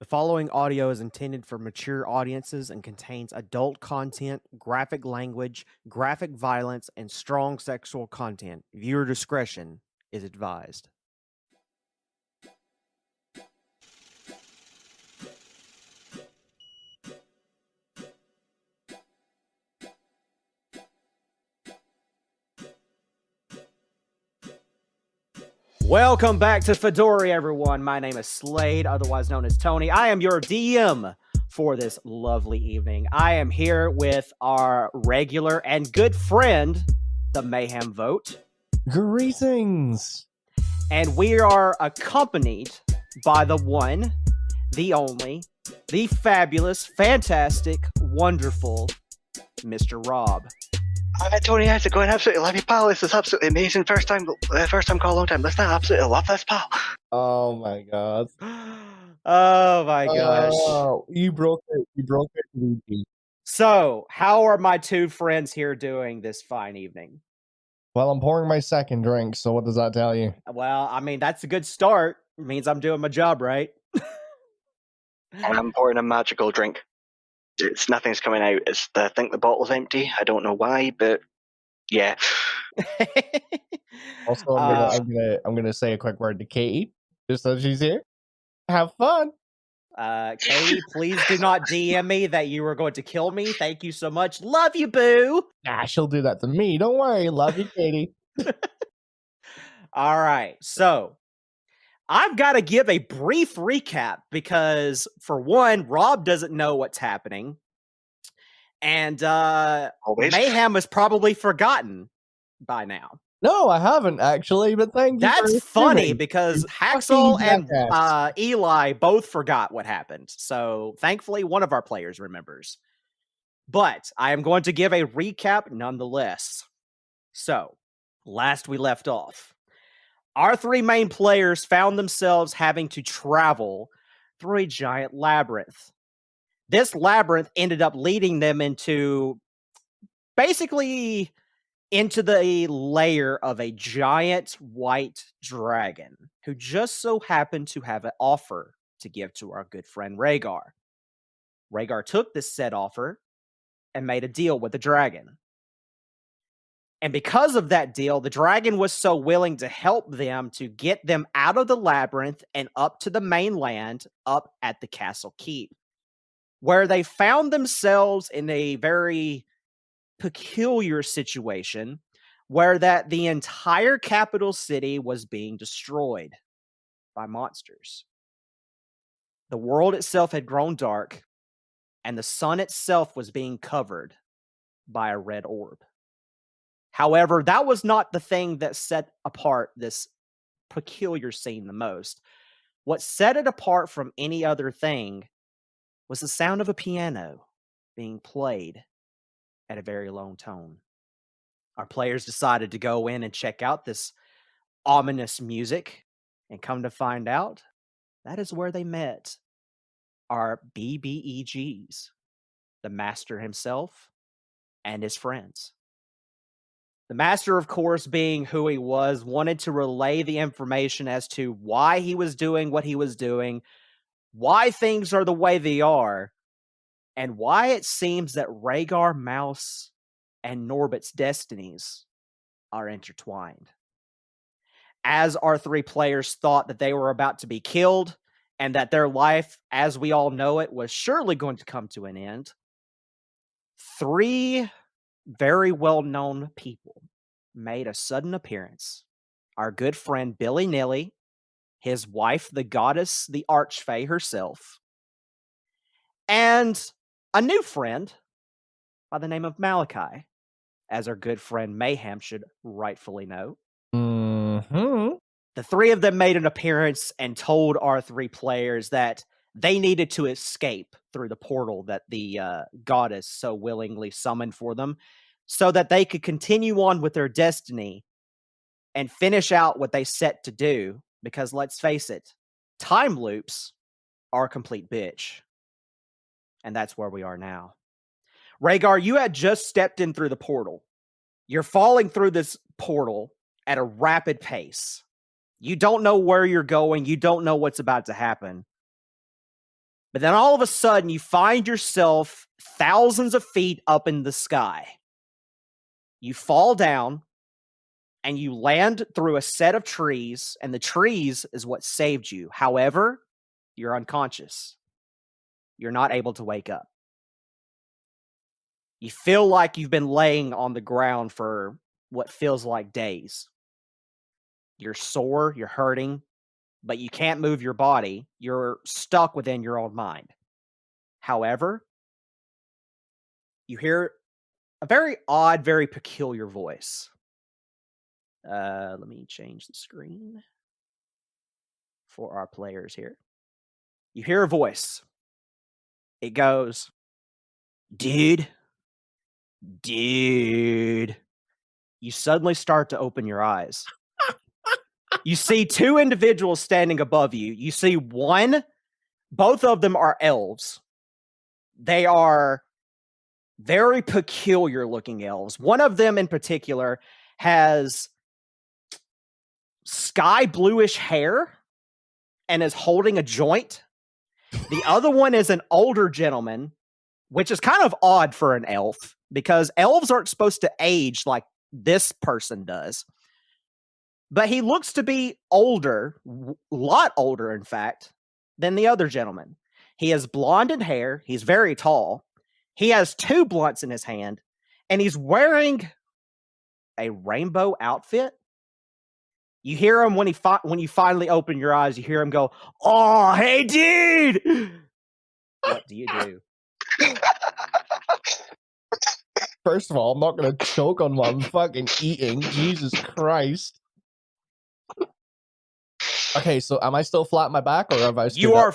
The following audio is intended for mature audiences and contains adult content, graphic language, graphic violence, and strong sexual content. Viewer discretion is advised. Welcome back to Fedori, everyone. My name is Slade, otherwise known as Tony. I am your DM for this lovely evening. I am here with our regular and good friend, the Mayhem Vote. Greetings! And we are accompanied by the one, the only, the fabulous, fantastic, wonderful Mr. Rob. Tony, how's it going? Absolutely love you, pal. This is absolutely amazing. First time call, long time listener. Absolutely love this, pal. Oh my god. Oh my gosh. Oh, you broke it. You broke it, Luigi. So, how are my two friends here doing this fine evening? Well, I'm pouring my second drink, so what does that tell you? Well, I mean, that's a good start. It means I'm doing my job right. And I'm pouring a magical drink. Nothing's coming out. I think the bottle's empty. I don't know why, but yeah. Also, I'm gonna say a quick word to Katie, just so she's here. Have fun. Katie, please do not DM me that you were going to kill me. Thank you so much. Love you, boo. Nah, she'll do that to me. Don't worry. Love you, Katie. All right. So I've got to give a brief recap because, for one, Rob doesn't know what's happening. And Mayhem is probably forgotten by now. No, I haven't actually, but thank you. That's funny because Haxel and Eli both forgot what happened. So thankfully, one of our players remembers. But I am going to give a recap nonetheless. So, last we left off, our three main players found themselves having to travel through a giant labyrinth. This labyrinth ended up leading them into basically into the lair of a giant white dragon who just so happened to have an offer to give to our good friend Rhaegar. Rhaegar took this said offer and made a deal with the dragon. And because of that deal, the dragon was so willing to help them to get them out of the labyrinth and up to the mainland, up at the castle keep, where they found themselves in a very peculiar situation where that the entire capital city was being destroyed by monsters. The world itself had grown dark, and the sun itself was being covered by a red orb. However, that was not the thing that set apart this peculiar scene the most. What set it apart from any other thing was the sound of a piano being played at a very low tone. Our players decided to go in and check out this ominous music, and come to find out, that is where they met our BBEGs, the master himself and his friends. The master, of course, being who he was, wanted to relay the information as to why he was doing what he was doing, why things are the way they are, and why it seems that Rhaegar, Mouse, and Norbit's destinies are intertwined. As our three players thought that they were about to be killed and that their life, as we all know it, was surely going to come to an end, three very well-known people made a sudden appearance. Our good friend Billy Nilly, his wife, the goddess, the Archfey herself, and a new friend by the name of Malachi, as our good friend Mayhem should rightfully know. Mm-hmm. The three of them made an appearance and told our three players that they needed to escape through the portal that the goddess so willingly summoned for them so that they could continue on with their destiny and finish out what they set to do. Because let's face it, time loops are a complete bitch. And that's where we are now. Rhaegar, you had just stepped in through the portal. You're falling through this portal at a rapid pace. You don't know where you're going. You don't know what's about to happen. But then all of a sudden, you find yourself thousands of feet up in the sky. You fall down, and you land through a set of trees, and the trees is what saved you. However, you're unconscious. You're not able to wake up. You feel like you've been laying on the ground for what feels like days. You're sore, you're hurting, but you can't move your body. You're stuck within your own mind. However, you hear a very odd, very peculiar voice. Let me change the screen for our players here. You hear a voice. It goes, dude. You suddenly start to open your eyes. You see two individuals standing above you. You see one, both of them are elves. They are very peculiar looking elves. One of them in particular has sky bluish hair and is holding a joint. The other one is an older gentleman, which is kind of odd for an elf because elves aren't supposed to age like this person does. But he looks to be older, a lot older, in fact, than the other gentleman. He has blonde hair. He's very tall. He has two blunts in his hand, and he's wearing a rainbow outfit. You hear him when you finally open your eyes. You hear him go, "Oh, hey, dude!" What do you do? First of all, I'm not gonna choke on what I'm fucking eating. Jesus Christ. Okay, so am I still flat on my back, or have I? You are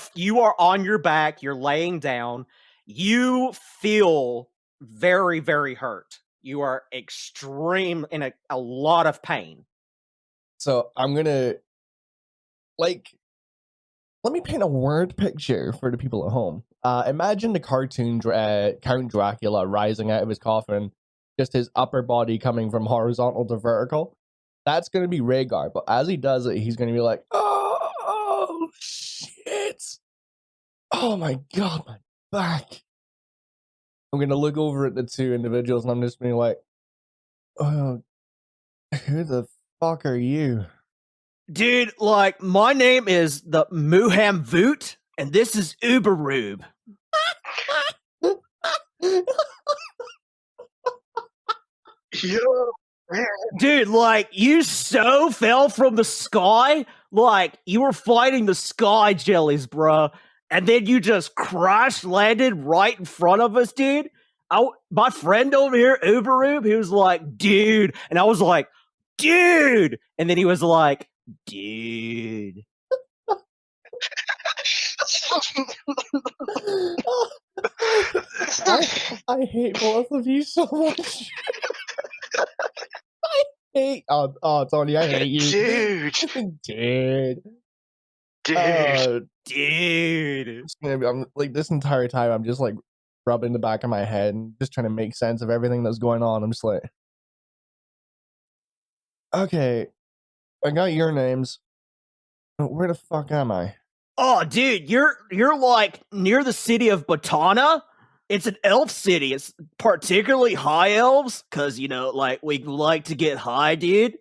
on your back. You're laying down. You feel very, very hurt. You are extreme in a lot of pain. So I'm gonna let me paint a word picture for the people at home. Imagine the cartoon Count Dracula rising out of his coffin, just his upper body coming from horizontal to vertical. That's gonna be Rhaegar, but as he does it, he's gonna be like, "Oh shit! Oh my god, my back!" I'm gonna look over at the two individuals, and I'm just being like, "Oh, who the fuck are you?" Dude, like, my name is the Muham Voot, and this is Uberoob. Dude, like, you so fell from the sky, like, you were fighting the sky jellies, bruh, and then you just crash landed right in front of us, dude. My friend over here, Uberoob, he was like, dude, and I was like, dude, and then he was like, dude. I hate both of you so much. I hate. Oh, Tony, I hate you, dude. Dude. I'm like this entire time. I'm just like rubbing the back of my head and just trying to make sense of everything that's going on. I'm just like, okay, I got your names. Where the fuck am I? Oh, dude, you're like near the city of Botana. It's an elf city. It's particularly high elves, because, you know, like, we like to get high, dude.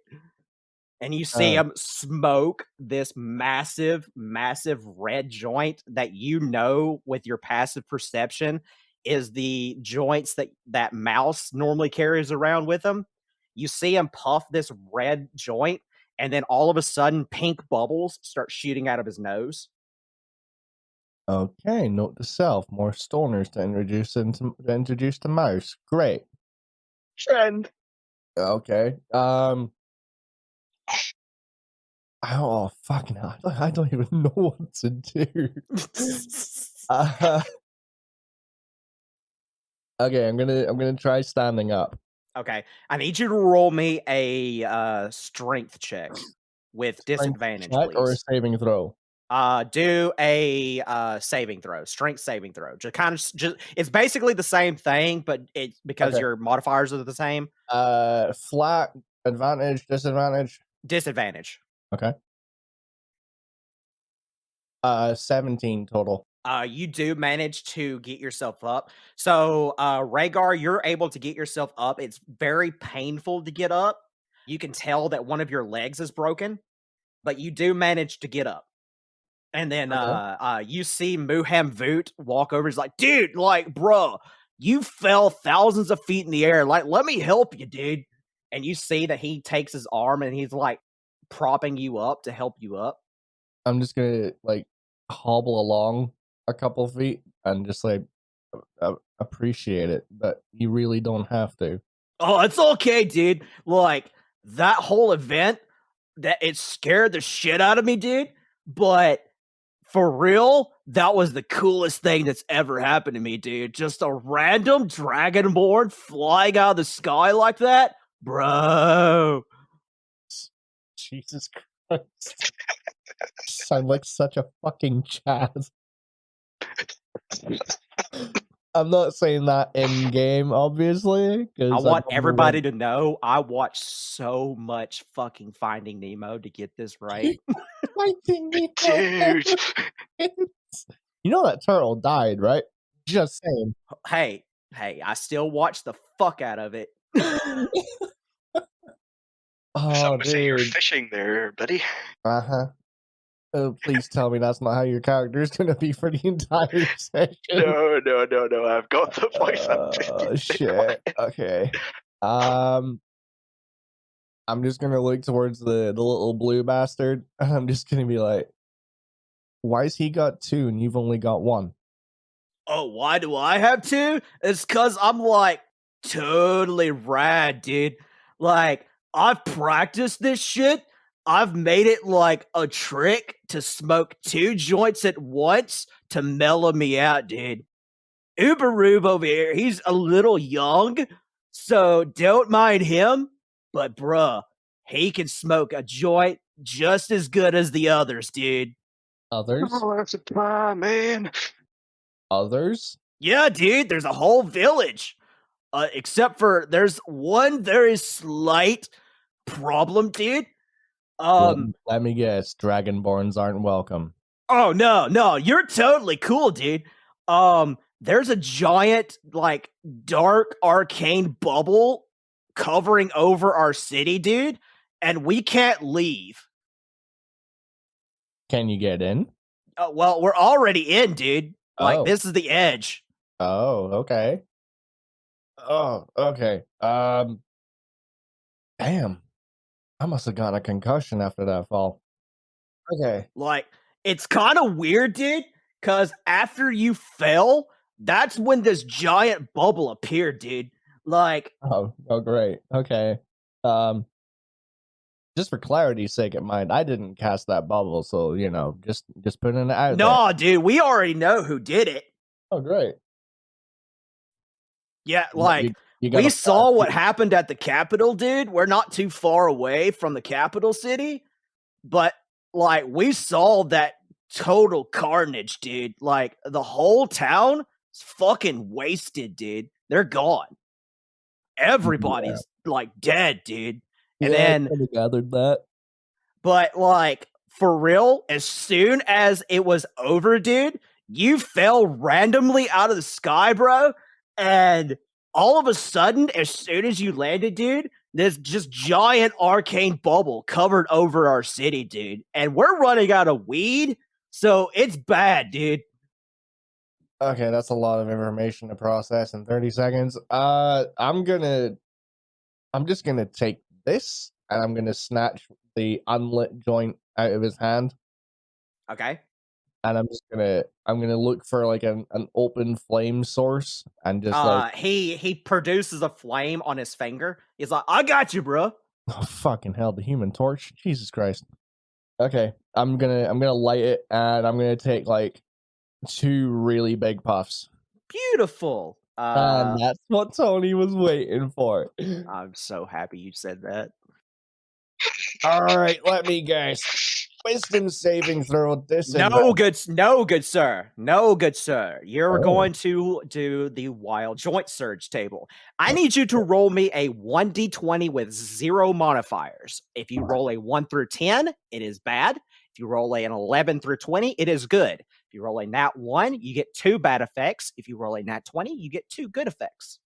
And you see him smoke this massive, massive red joint that, you know, with your passive perception, is the joints that mouse normally carries around with him. You see him puff this red joint, and then all of a sudden, pink bubbles start shooting out of his nose. Okay, note to self: more stoners to introduce to mouse. Great. Trend. Okay. Oh fucking hell! I don't even know what to do. Okay, I'm gonna try standing up. Okay, I need you to roll me a strength check with disadvantage, please. Or a saving throw. Do a saving throw, strength saving throw. Just it's basically the same thing, but it's because your modifiers are the same. Flat, advantage, disadvantage. Disadvantage. Okay. 17 total. You do manage to get yourself up. So, Rhaegar, you're able to get yourself up. It's very painful to get up. You can tell that one of your legs is broken, but you do manage to get up. And then you see Muham Voot walk over. He's like, dude, like, bro, you fell thousands of feet in the air. Like, let me help you, dude. And you see that he takes his arm and he's like propping you up to help you up. I'm just gonna like hobble along a couple feet and just like appreciate it, but you really don't have to. Oh, it's okay, dude. Like, that whole event, that it scared the shit out of me, dude. But for real, that was the coolest thing that's ever happened to me, dude. Just a random dragonborn flying out of the sky like that, bro. Jesus Christ. Sound like such a fucking Chaz. I'm not saying that in game, obviously. I want everybody to know I watched so much fucking Finding Nemo to get this right. Finding Nemo. Dude. You know that turtle died, right? Just saying. Hey, I still watch the fuck out of it. Some say you're fishing there, buddy. Uh-huh. Oh, please tell me that's not how your character is going to be for the entire session. No. I've got the voice acting. Oh, shit. Okay. I'm just going to look towards the little blue bastard, and I'm just going to be like, why's he got 2 and you've only got 1? Oh, why do I have 2? It's because I'm, like, totally rad, dude. Like, I've practiced this shit. I've made it like a trick to smoke 2 joints at once to mellow me out, dude. Uberoob over here, he's a little young, so don't mind him. But bruh, he can smoke a joint just as good as the others, dude. Others? Oh, that's a plan, man. Others? Yeah, dude, there's a whole village. Except for there's one very slight problem, dude. Let me guess, dragonborns aren't welcome. Oh no, you're totally cool, dude. There's a giant, like, dark arcane bubble covering over our city, dude, and we can't leave. Can you get in? Well, we're already in, dude. Like, this is the edge. Oh, okay. Oh, okay. Damn. I must have gotten a concussion after that fall. Okay. Like, it's kind of weird, dude, because after you fell, that's when this giant bubble appeared, dude. Like, oh, great. Okay. Just for clarity's sake in mind, I didn't cast that bubble, so just putting it out. No, dude, we already know who did it. Oh, great. Yeah, like, we saw what happened at the Capitol, dude. We're not too far away from the capital city, but, like, we saw that total carnage, dude. Like, the whole town is fucking wasted, dude. They're gone. Everybody's, like, dead, dude. And then I gathered that. But, like, for real, as soon as it was over, dude, you fell randomly out of the sky, bro, and all of a sudden, as soon as you landed, dude, this just giant arcane bubble covered over our city, dude. And we're running out of weed, so it's bad, dude. Okay, that's a lot of information to process in 30 seconds. I'm just gonna take this, and I'm gonna snatch the unlit joint out of his hand. Okay. And I'm gonna look for like an open flame source and just he produces a flame on his finger. He's like, I got you, bro. Oh, fucking hell, the Human Torch. Jesus Christ. Okay. I'm gonna light it, and I'm gonna take like 2 really big puffs. Beautiful. And that's what Tony was waiting for. I'm so happy you said that. All right, let me guess. Wisdom saving throw. No good sir. No good sir. You're going to do the wild joint surge table. I need you to roll me a 1d20 with 0 modifiers. If you roll a 1 through 10, it is bad. If you roll an 11 through 20, it is good. If you roll a nat 1, you get 2 bad effects. If you roll a nat 20, you get 2 good effects.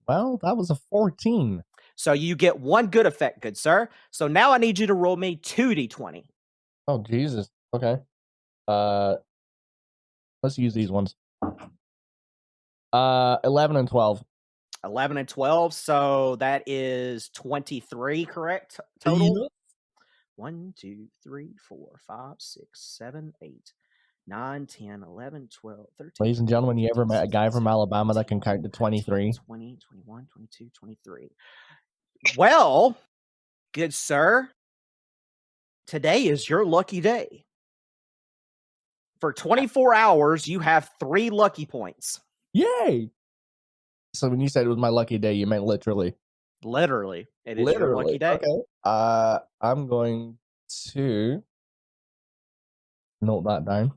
Well, that was a 14. So you get 1 good effect, good sir. So now I need you to roll me 2d20. Oh, Jesus. Okay. Let's use these ones. 11 and 12. 11 and 12. So that is 23, correct? Total? Yep. 1, 2, 3, 4, 5, 6, 7, 8, 9, 10, 11, 12, 13. Ladies and gentlemen, you ever met a guy from Alabama that can count to 23? 20, 21, 22, 23. Well, good sir, today is your lucky day. For 24 hours, you have 3 lucky points. Yay! So when you said it was my lucky day, you meant literally? Literally. It is your lucky day. Okay. I'm going to note that down.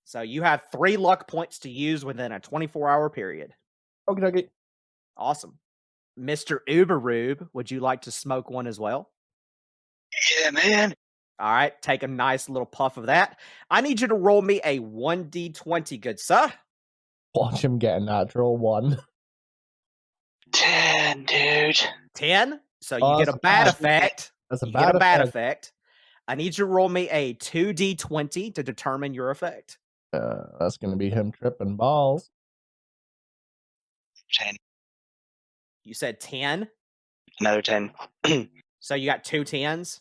So you have 3 luck points to use within a 24-hour period. Okay. Awesome. Mr. Uberrube, would you like to smoke one as well? Yeah, man. All right, take a nice little puff of that. I need you to roll me a 1d20, good sir. Watch him get a natural 1. 10, dude. 10? So you get a bad effect. That's a you bad get a bad effect. I need you to roll me a 2d20 to determine your effect. That's going to be him tripping balls. 10. You said 10? Another 10. So you got 2 10s?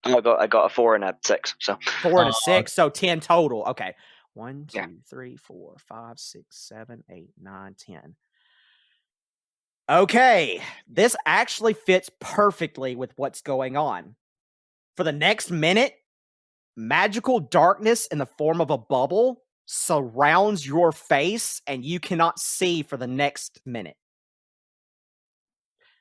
I got a 4 and a 6. So 4 and a 6, so 10 total. Okay. 1, 2, Yeah. 3, 4, 5, 6, 7, 8, 9, 10. Okay. This actually fits perfectly with what's going on. For the next minute, magical darkness in the form of a bubble surrounds your face, and you cannot see for the next minute.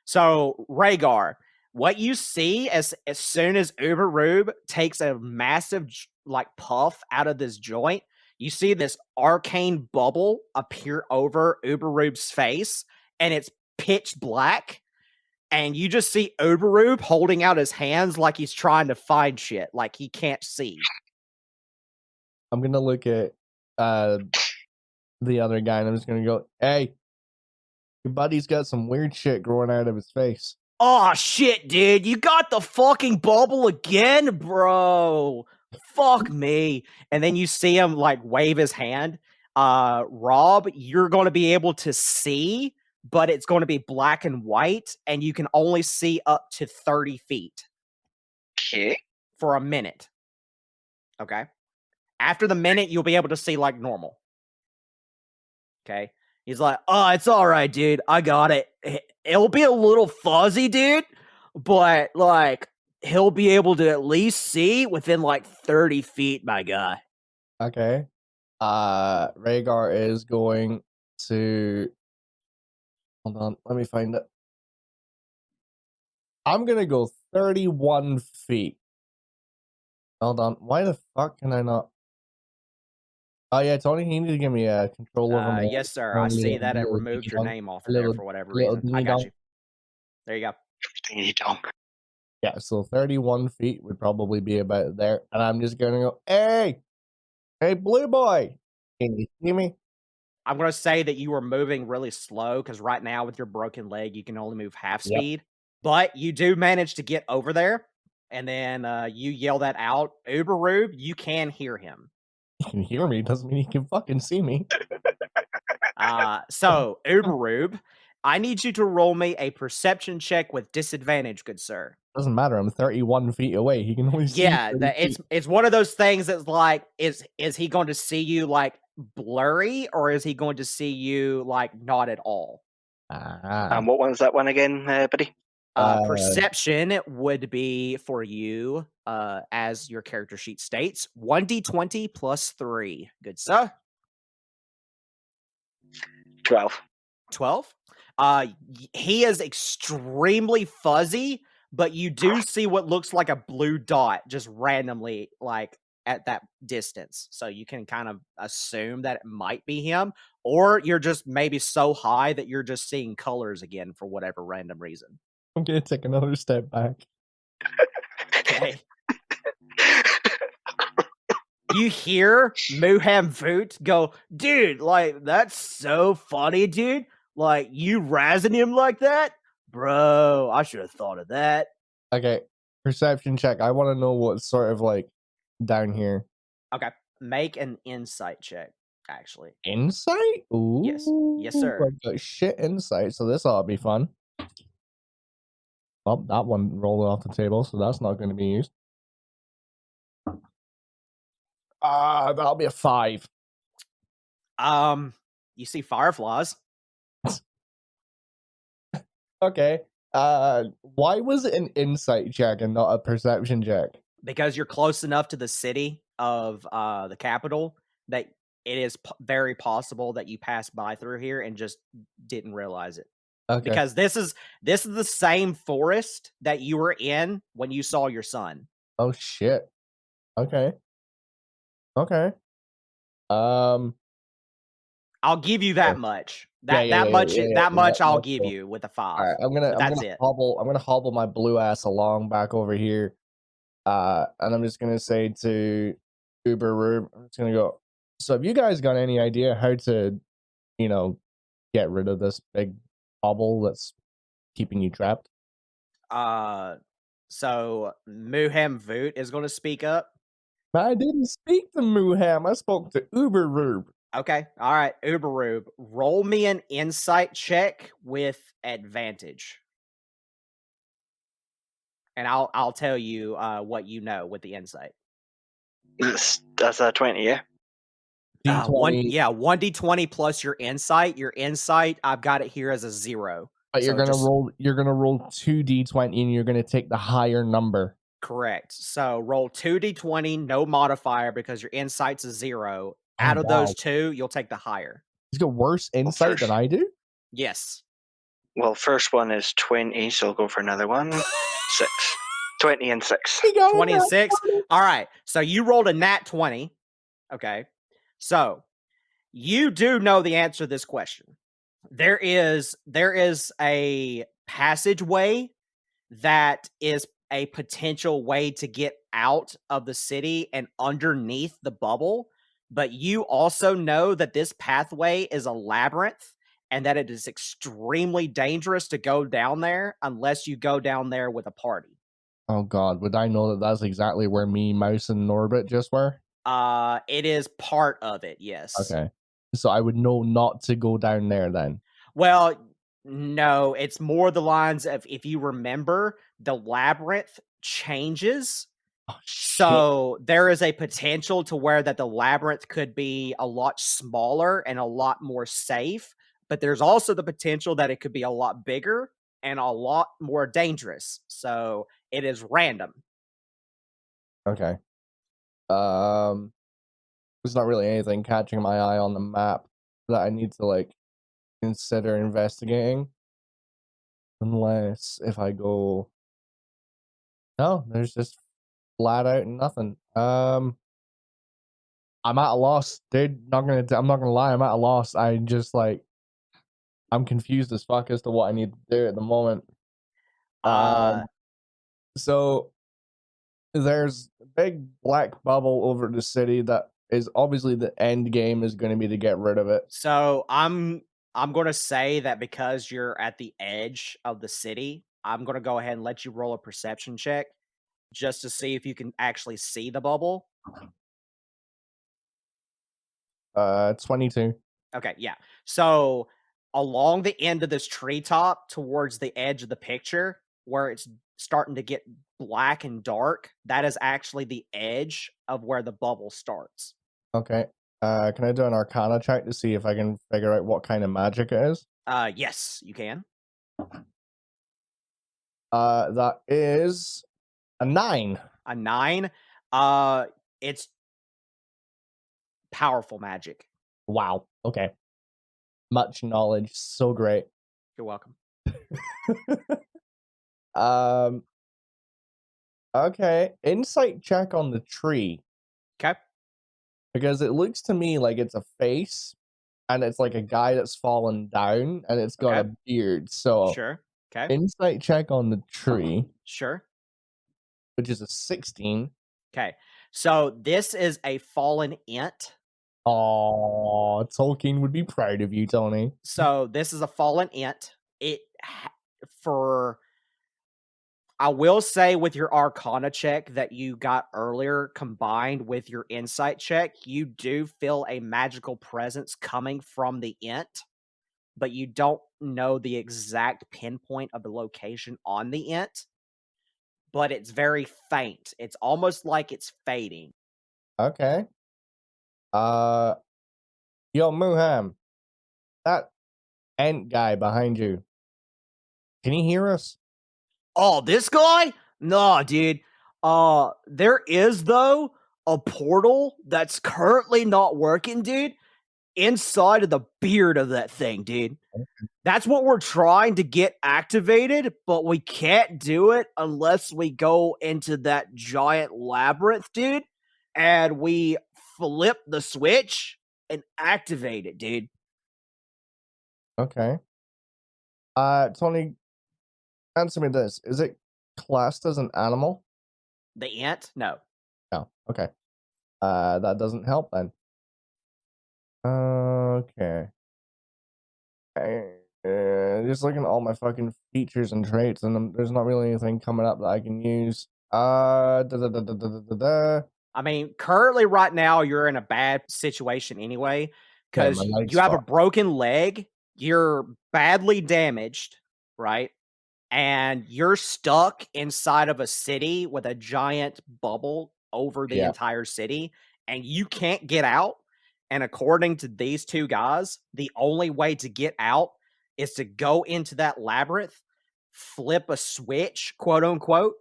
So, Rhaegar, what you see as soon as Uberrube takes a massive puff out of this joint, you see this arcane bubble appear over Uberrube's face, and it's pitch black. And you just see Uberrube holding out his hands like he's trying to find shit, like he can't see. I'm gonna look at the other guy, and I'm just gonna go, "Hey, your buddy's got some weird shit growing out of his face." Oh shit, dude! You got the fucking bubble again, bro. Fuck me. And then you see him wave his hand. Rob, you're going to be able to see, but it's going to be black and white, and you can only see up to 30 feet. Okay. For a minute. Okay. After the minute, you'll be able to see like normal. Okay. He's like, oh, it's all right, dude. I got it. It'll be a little fuzzy, dude, but he'll be able to at least see within 30 feet, my guy. Okay. Rhaegar is going to... Hold on. Let me find it. I'm going to go 31 feet. Hold on. Why the fuck can I not... Oh, yeah, Tony, you need to give me a control over my... Yes, sir. I see that it removed your name off of there for whatever reason. I got you. There you go. Dingy dong. Yeah, so 31 feet would probably be about there. And I'm just going to go, hey, blue boy. Can you see me? I'm going to say that you were moving really slow because right now with your broken leg, you can only move half speed. Yep. But you do manage to get over there. And then you yell that out. Uberrube, you can hear him. He can hear me. Doesn't mean he can fucking see me. So, Uberrube, I need you to roll me a perception check with disadvantage, good sir. Doesn't matter. I'm 31 feet away. He can only see. Yeah, it's one of those things that's like, is he going to see you blurry, or is he going to see you not at all? And what one's that one again, buddy? Perception would be for you, as your character sheet states, 1d20 plus 3. Good sir. 12. 12? He is extremely fuzzy, but you do see what looks like a blue dot just randomly at that distance. So you can kind of assume that it might be him, or you're just maybe so high that you're just seeing colors again for whatever random reason. I'm going to take another step back. Okay. You hear Muham Voot go, dude, like, that's so funny, dude. Like, you razzing him like that? Bro, I should have thought of that. Okay, perception check. I want to know what's sort of like down here. Okay, make an insight check, actually. Insight? Ooh. Yes, sir. I got shit insight, so this ought to be fun. Well, that one rolled off the table, so that's not going to be used. That'll be a 5. You see fireflies. Okay. Why was it an insight check and not a perception check? Because you're close enough to the city of the capital that it is very possible that you passed by through here and just didn't realize it. Okay. Because this is the same forest that you were in when you saw your son. Oh shit. Okay. Okay. I'll give you that much. That much I'll give you with a 5. All right, I'm gonna hobble my blue ass along back over here. And I'm just gonna say to Uber Rube, I'm just gonna go. So have you guys got any idea how to, get rid of this big hobble that's keeping you trapped? So Muham Voot is gonna speak up. I didn't speak to Muham. I spoke to Uber Rube. Okay. All right. Uber Rube, roll me an insight check with advantage. And I'll tell you what you know with the insight. That's a 20, yeah? D20. 1d20 plus your insight. Your insight, I've got it here as a 0. But you're gonna roll 2d20 and you're gonna take the higher number. Correct. So roll 2d20, no modifier because your insight's a 0. Out of those two, you'll take the higher. He's got worse insight than I do? Yes. Well, first one is 20, so I'll go for another one. 6. 20 and 6. 20 and 6? All right. So you rolled a nat 20. Okay. So you do know the answer to this question. There is a passageway that is a potential way to get out of the city and underneath the bubble. But you also know that this pathway is a labyrinth and that it is extremely dangerous to go down there unless you go down there with a party. Oh God, would I know that that's exactly where me, Mouse, and Norbit just were? It is part of it, yes. Okay. So I would know not to go down there then. Well, no, it's more the lines of, if you remember, the labyrinth changes. Oh, so there is a potential to where that the labyrinth could be a lot smaller and a lot more safe, but there's also the potential that it could be a lot bigger and a lot more dangerous. So it is random. Okay. There's not really anything catching my eye on the map that I need to consider investigating. Unless if I go, no, there's just flat out nothing. I'm at a loss, dude. I'm not gonna lie, I'm at a loss. I'm confused as fuck as to what I need to do at the moment. So there's a big black bubble over the city that is obviously the end game is going to be to get rid of it. So I'm going to say that because you're at the edge of the city, I'm going to go ahead and let you roll a perception check just to see if you can actually see the bubble. 22. Okay, yeah. So along the end of this treetop towards the edge of the picture where it's starting to get black and dark, that is actually the edge of where the bubble starts. Okay. Can I do an Arcana check to see if I can figure out what kind of magic it is? Yes, you can. That is a 9. A 9? It's powerful magic. Wow. Okay. Much knowledge. So great. You're welcome. Okay. Insight check on the tree. Okay. Because it looks to me like it's a face, and it's like a guy that's fallen down, and it's got a beard. So sure. Okay. Insight check on the tree. Sure. Which is a 16. Okay. So this is a fallen ent. Oh, Tolkien would be proud of you, Tony. So this is a fallen ent. I will say with your Arcana check that you got earlier combined with your Insight check, you do feel a magical presence coming from the ent, but you don't know the exact pinpoint of the location on the ent, but it's very faint. It's almost like it's fading. Okay. Yo, Muham, that ant guy behind you, can he hear us? Oh, this guy? Nah, dude. There is, though, a portal that's currently not working, dude, inside of the beard of that thing, dude. That's what we're trying to get activated, but we can't do it unless we go into that giant labyrinth, dude, and we flip the switch and activate it, dude. Okay. Tony, answer me this. Is it classed as an animal? The ant? No. No. Okay. That doesn't help then. Okay. Just looking at all my fucking features and traits, and there's not really anything coming up that I can use. I mean, currently, right now, you're in a bad situation anyway, because you have a broken leg, you're badly damaged, right? And you're stuck inside of a city with a giant bubble over the entire city, and you can't get out. And according to these two guys, the only way to get out is to go into that labyrinth, flip a switch, quote unquote,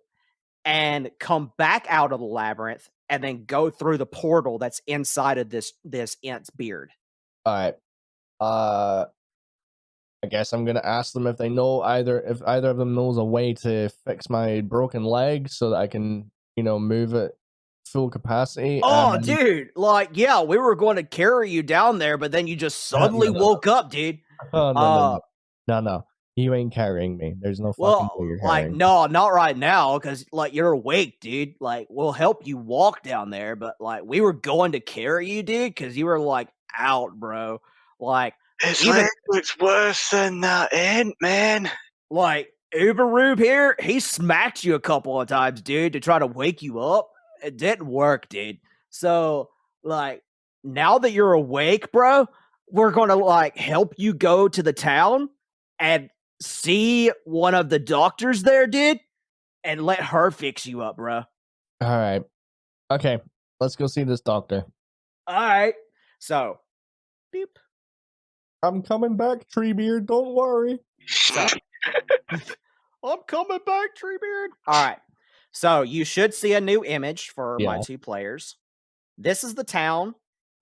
and come back out of the labyrinth and then go through the portal that's inside of this ent's beard. All right. I guess I'm gonna ask them if either of them knows a way to fix my broken leg so that I can, move it full capacity. Oh, dude, yeah, we were going to carry you down there, but then you just suddenly woke up, dude. Oh, no. You ain't carrying me. There's no fucking way you're carrying. No, not right now, because you're awake, dude. We'll help you walk down there, but we were going to carry you, dude, because you were out, bro. His leg looks worse than that ant, man. Uberrube here, he smacked you a couple of times, dude, to try to wake you up. It didn't work, dude. So, now that you're awake, bro, we're gonna help you go to the town and see one of the doctors there, dude, and let her fix you up, bro. All right. Okay, let's go see this doctor. All right. So, beep. I'm coming back, Treebeard. Don't worry. So, I'm coming back, Treebeard. All right. So you should see a new image for my two players. This is the town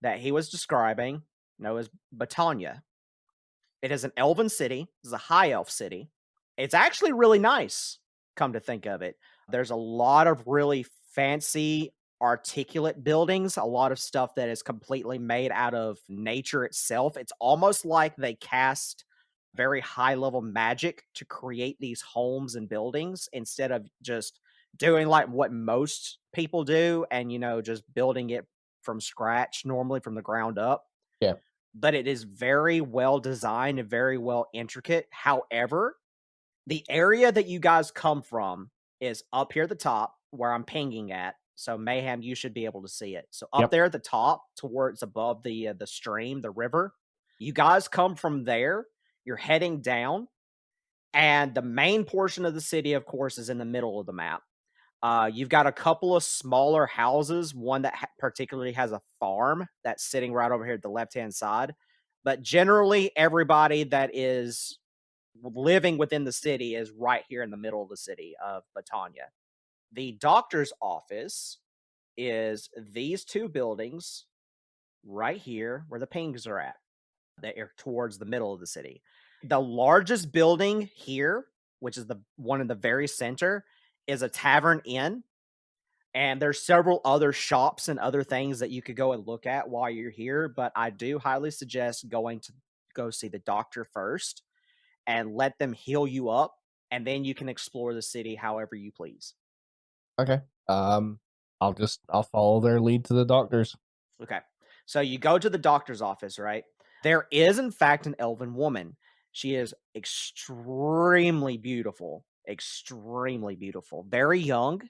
that he was describing, known as Battania. It is an elven city. It's a high elf city. It's actually really nice, come to think of it. There's a lot of really fancy, articulate buildings, a lot of stuff that is completely made out of nature itself. It's almost like they cast very high level magic to create these homes and buildings instead of just doing what most people do and just building it from scratch, normally from the ground up. Yeah. But it is very well designed and very well intricate. However, the area that you guys come from is up here at the top where I'm pinging at. So Mayhem, you should be able to see it. So up there at the top, towards above the stream, the river, you guys come from there. You're heading down, and the main portion of the city, of course, is in the middle of the map. You've got a couple of smaller houses, one that particularly has a farm that's sitting right over here at the left-hand side. But generally, everybody that is living within the city is right here in the middle of the city of Battania. The doctor's office is these two buildings right here where the pings are at. They're towards the middle of the city. The largest building here, which is the one in the very center, is a tavern inn. And there's several other shops and other things that you could go and look at while you're here. But I do highly suggest going to go see the doctor first and let them heal you up. And then you can explore the city however you please. Okay. I'll I'll follow their lead to the doctors. Okay. So you go to the doctor's office, right? There is, in fact, an elven woman. She is extremely beautiful, very young.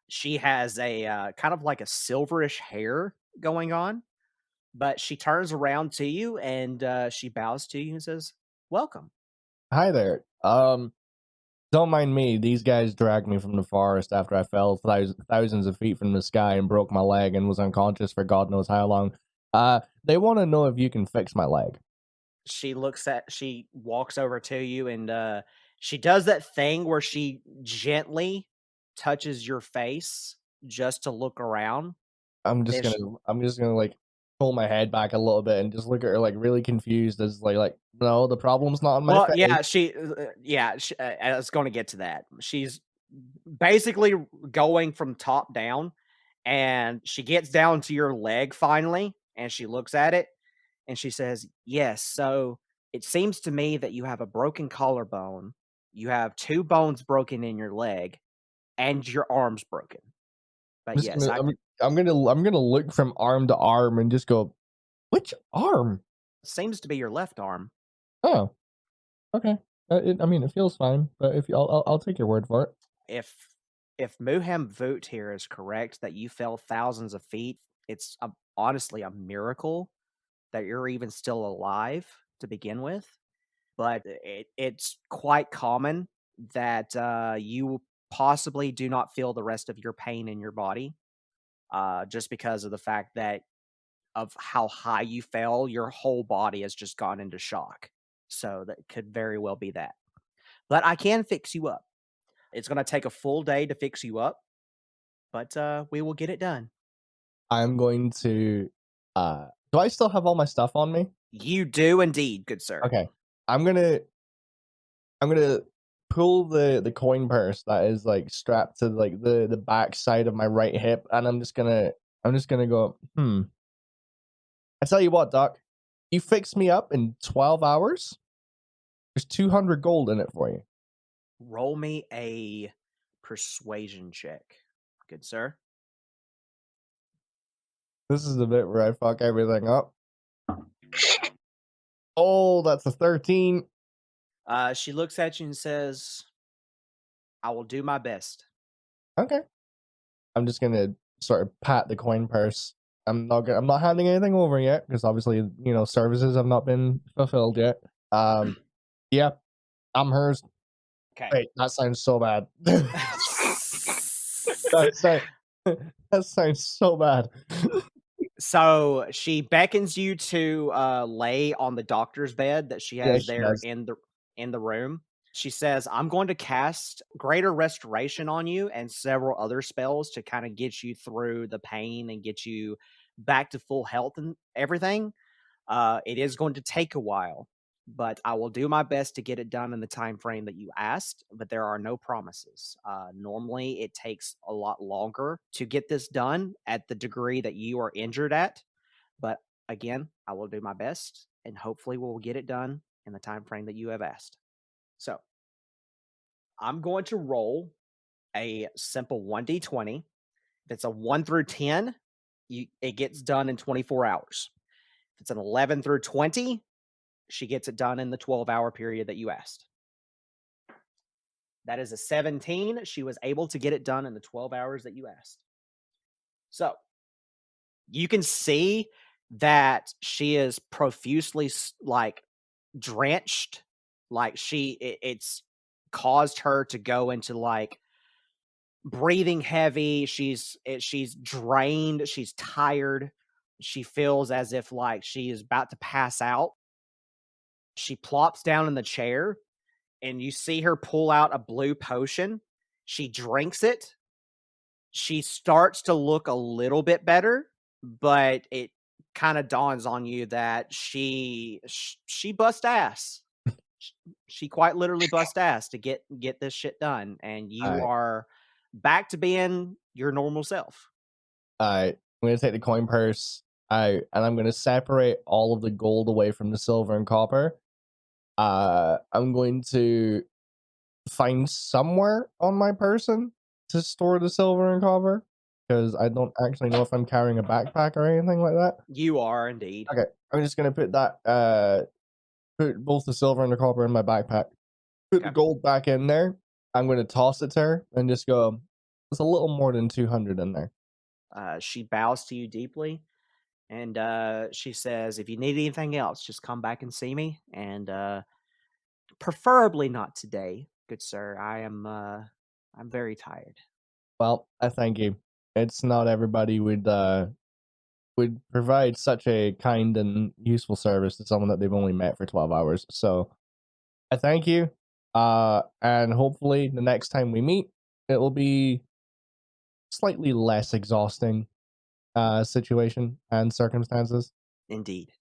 She has a kind of like a silverish hair going on, but she turns around to you and she bows to you and says, "Welcome." Hi there. Don't mind me. These guys dragged me from the forest after I fell thousands of feet from the sky and broke my leg and was unconscious for God knows how long. They want to know if you can fix my leg. She walks over to you and she does that thing where she gently touches your face just to look around. I'm just gonna like pull my head back a little bit and just look at her like really confused as like no, the problem's not on my Well, face. I was going to get to that. She's basically going from top down, and she gets down to your leg finally, and she looks at it, and she says, "Yes, so it seems to me that you have a broken collarbone, you have 2 bones broken in your leg, and your arm's broken. But I'm just yes, gonna I'm gonna look from arm to arm and just go, which arm? seems to be your left arm." Oh, okay. I mean, it feels fine, but if I'll take your word for it. If Muham Voot here is correct that you fell thousands of feet, it's honestly a miracle that you're even still alive to begin with. But it's quite common that you possibly do not feel the rest of your pain in your body, just because of the fact that of how high you fell, your whole body has just gone into shock. So that could very well be that. But I can fix you up. It's going to take a full day to fix you up, but we will get it done. I'm going to. Do I still have all my stuff on me? You do indeed, good sir. Okay. I'm gonna pull the coin purse that is like strapped to like the back side of my right hip, and I'm just gonna go. I tell you what, Doc, you fix me up in 12 hours. There's 200 gold in it for you. Roll me a persuasion check, good sir. This is the bit where I fuck everything up. Oh, that's a 13. She looks at you and says, "I will do my best." Okay. I'm just gonna sort of pat the coin purse. I'm not handing anything over yet because obviously services have not been fulfilled yet. Yeah, I'm hers. Okay. Wait, that sounds so bad. That sounds so bad. So she beckons you to lay on the doctor's bed that she has in the room. She says, "I'm going to cast Greater Restoration on you and several other spells to kind of get you through the pain and get you back to full health and everything. It is going to take a while, but I will do my best to get it done in the time frame that you asked, but there are no promises. Normally, it takes a lot longer to get this done at the degree that you are injured at, but again, I will do my best, and hopefully we'll get it done in the time frame that you have asked." So, I'm going to roll a simple 1d20. If it's a 1 through 10, it gets done in 24 hours. If it's an 11 through 20, she gets it done in the 12-hour period that you asked. That is a 17. She was able to get it done in the 12 hours that you asked. So you can see that she is profusely like drenched. Like it's caused her to go into like breathing heavy. She's drained. She's tired. She feels as if like she is about to pass out. She plops down in the chair, and you see her pull out a blue potion. She drinks it. She starts to look a little bit better, but it kind of dawns on you that she bust ass. She quite literally bust ass to get this shit done, and you are back to being your normal self. I'm gonna take the coin purse out, and I'm gonna separate all of the gold away from the silver and copper. I'm going to find somewhere on my person to store the silver and copper. because I don't actually know if I'm carrying a backpack or anything like that. You are indeed. Okay, I'm just gonna put that put both the silver and the copper in my backpack. Put the gold back in there. I'm gonna toss it to her and just go, there's a little more than 200 in there. She bows to you deeply, and she says, "If you need anything else, just come back and see me, and preferably not today, good sir. I'm very tired." Well, I thank you. It's not everybody would provide such a kind and useful service to someone that they've only met for 12 hours. So I thank you. And hopefully the next time we meet, it will be slightly less exhausting situation and circumstances. Indeed.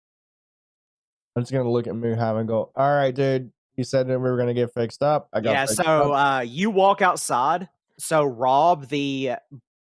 I'm just gonna look at Muham and go, all right, dude, you said that we were gonna get fixed up. I got fixed up. You walk outside. So Rob, the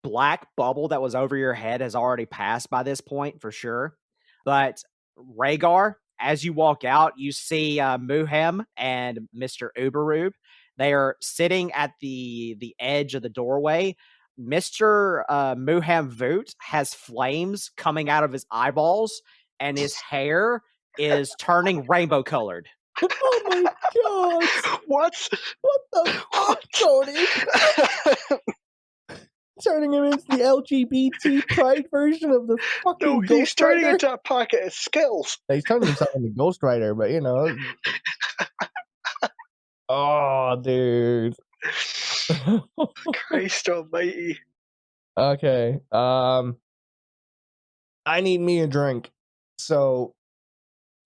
black bubble that was over your head has already passed by this point for sure. But Rhaegar, as you walk out, you see Muham and Mr. Uberube. They are sitting at the edge of the doorway. Mr. Muham Voot has flames coming out of his eyeballs, and his hair is turning rainbow colored. Oh my god! What? What the fuck, Tony? Turning him into the LGBT pride version of the fucking No, he's turning into a packet of Skittles. He's turning himself into Ghost Rider, but you know. Oh, dude. Christ almighty. Okay. I need me a drink. So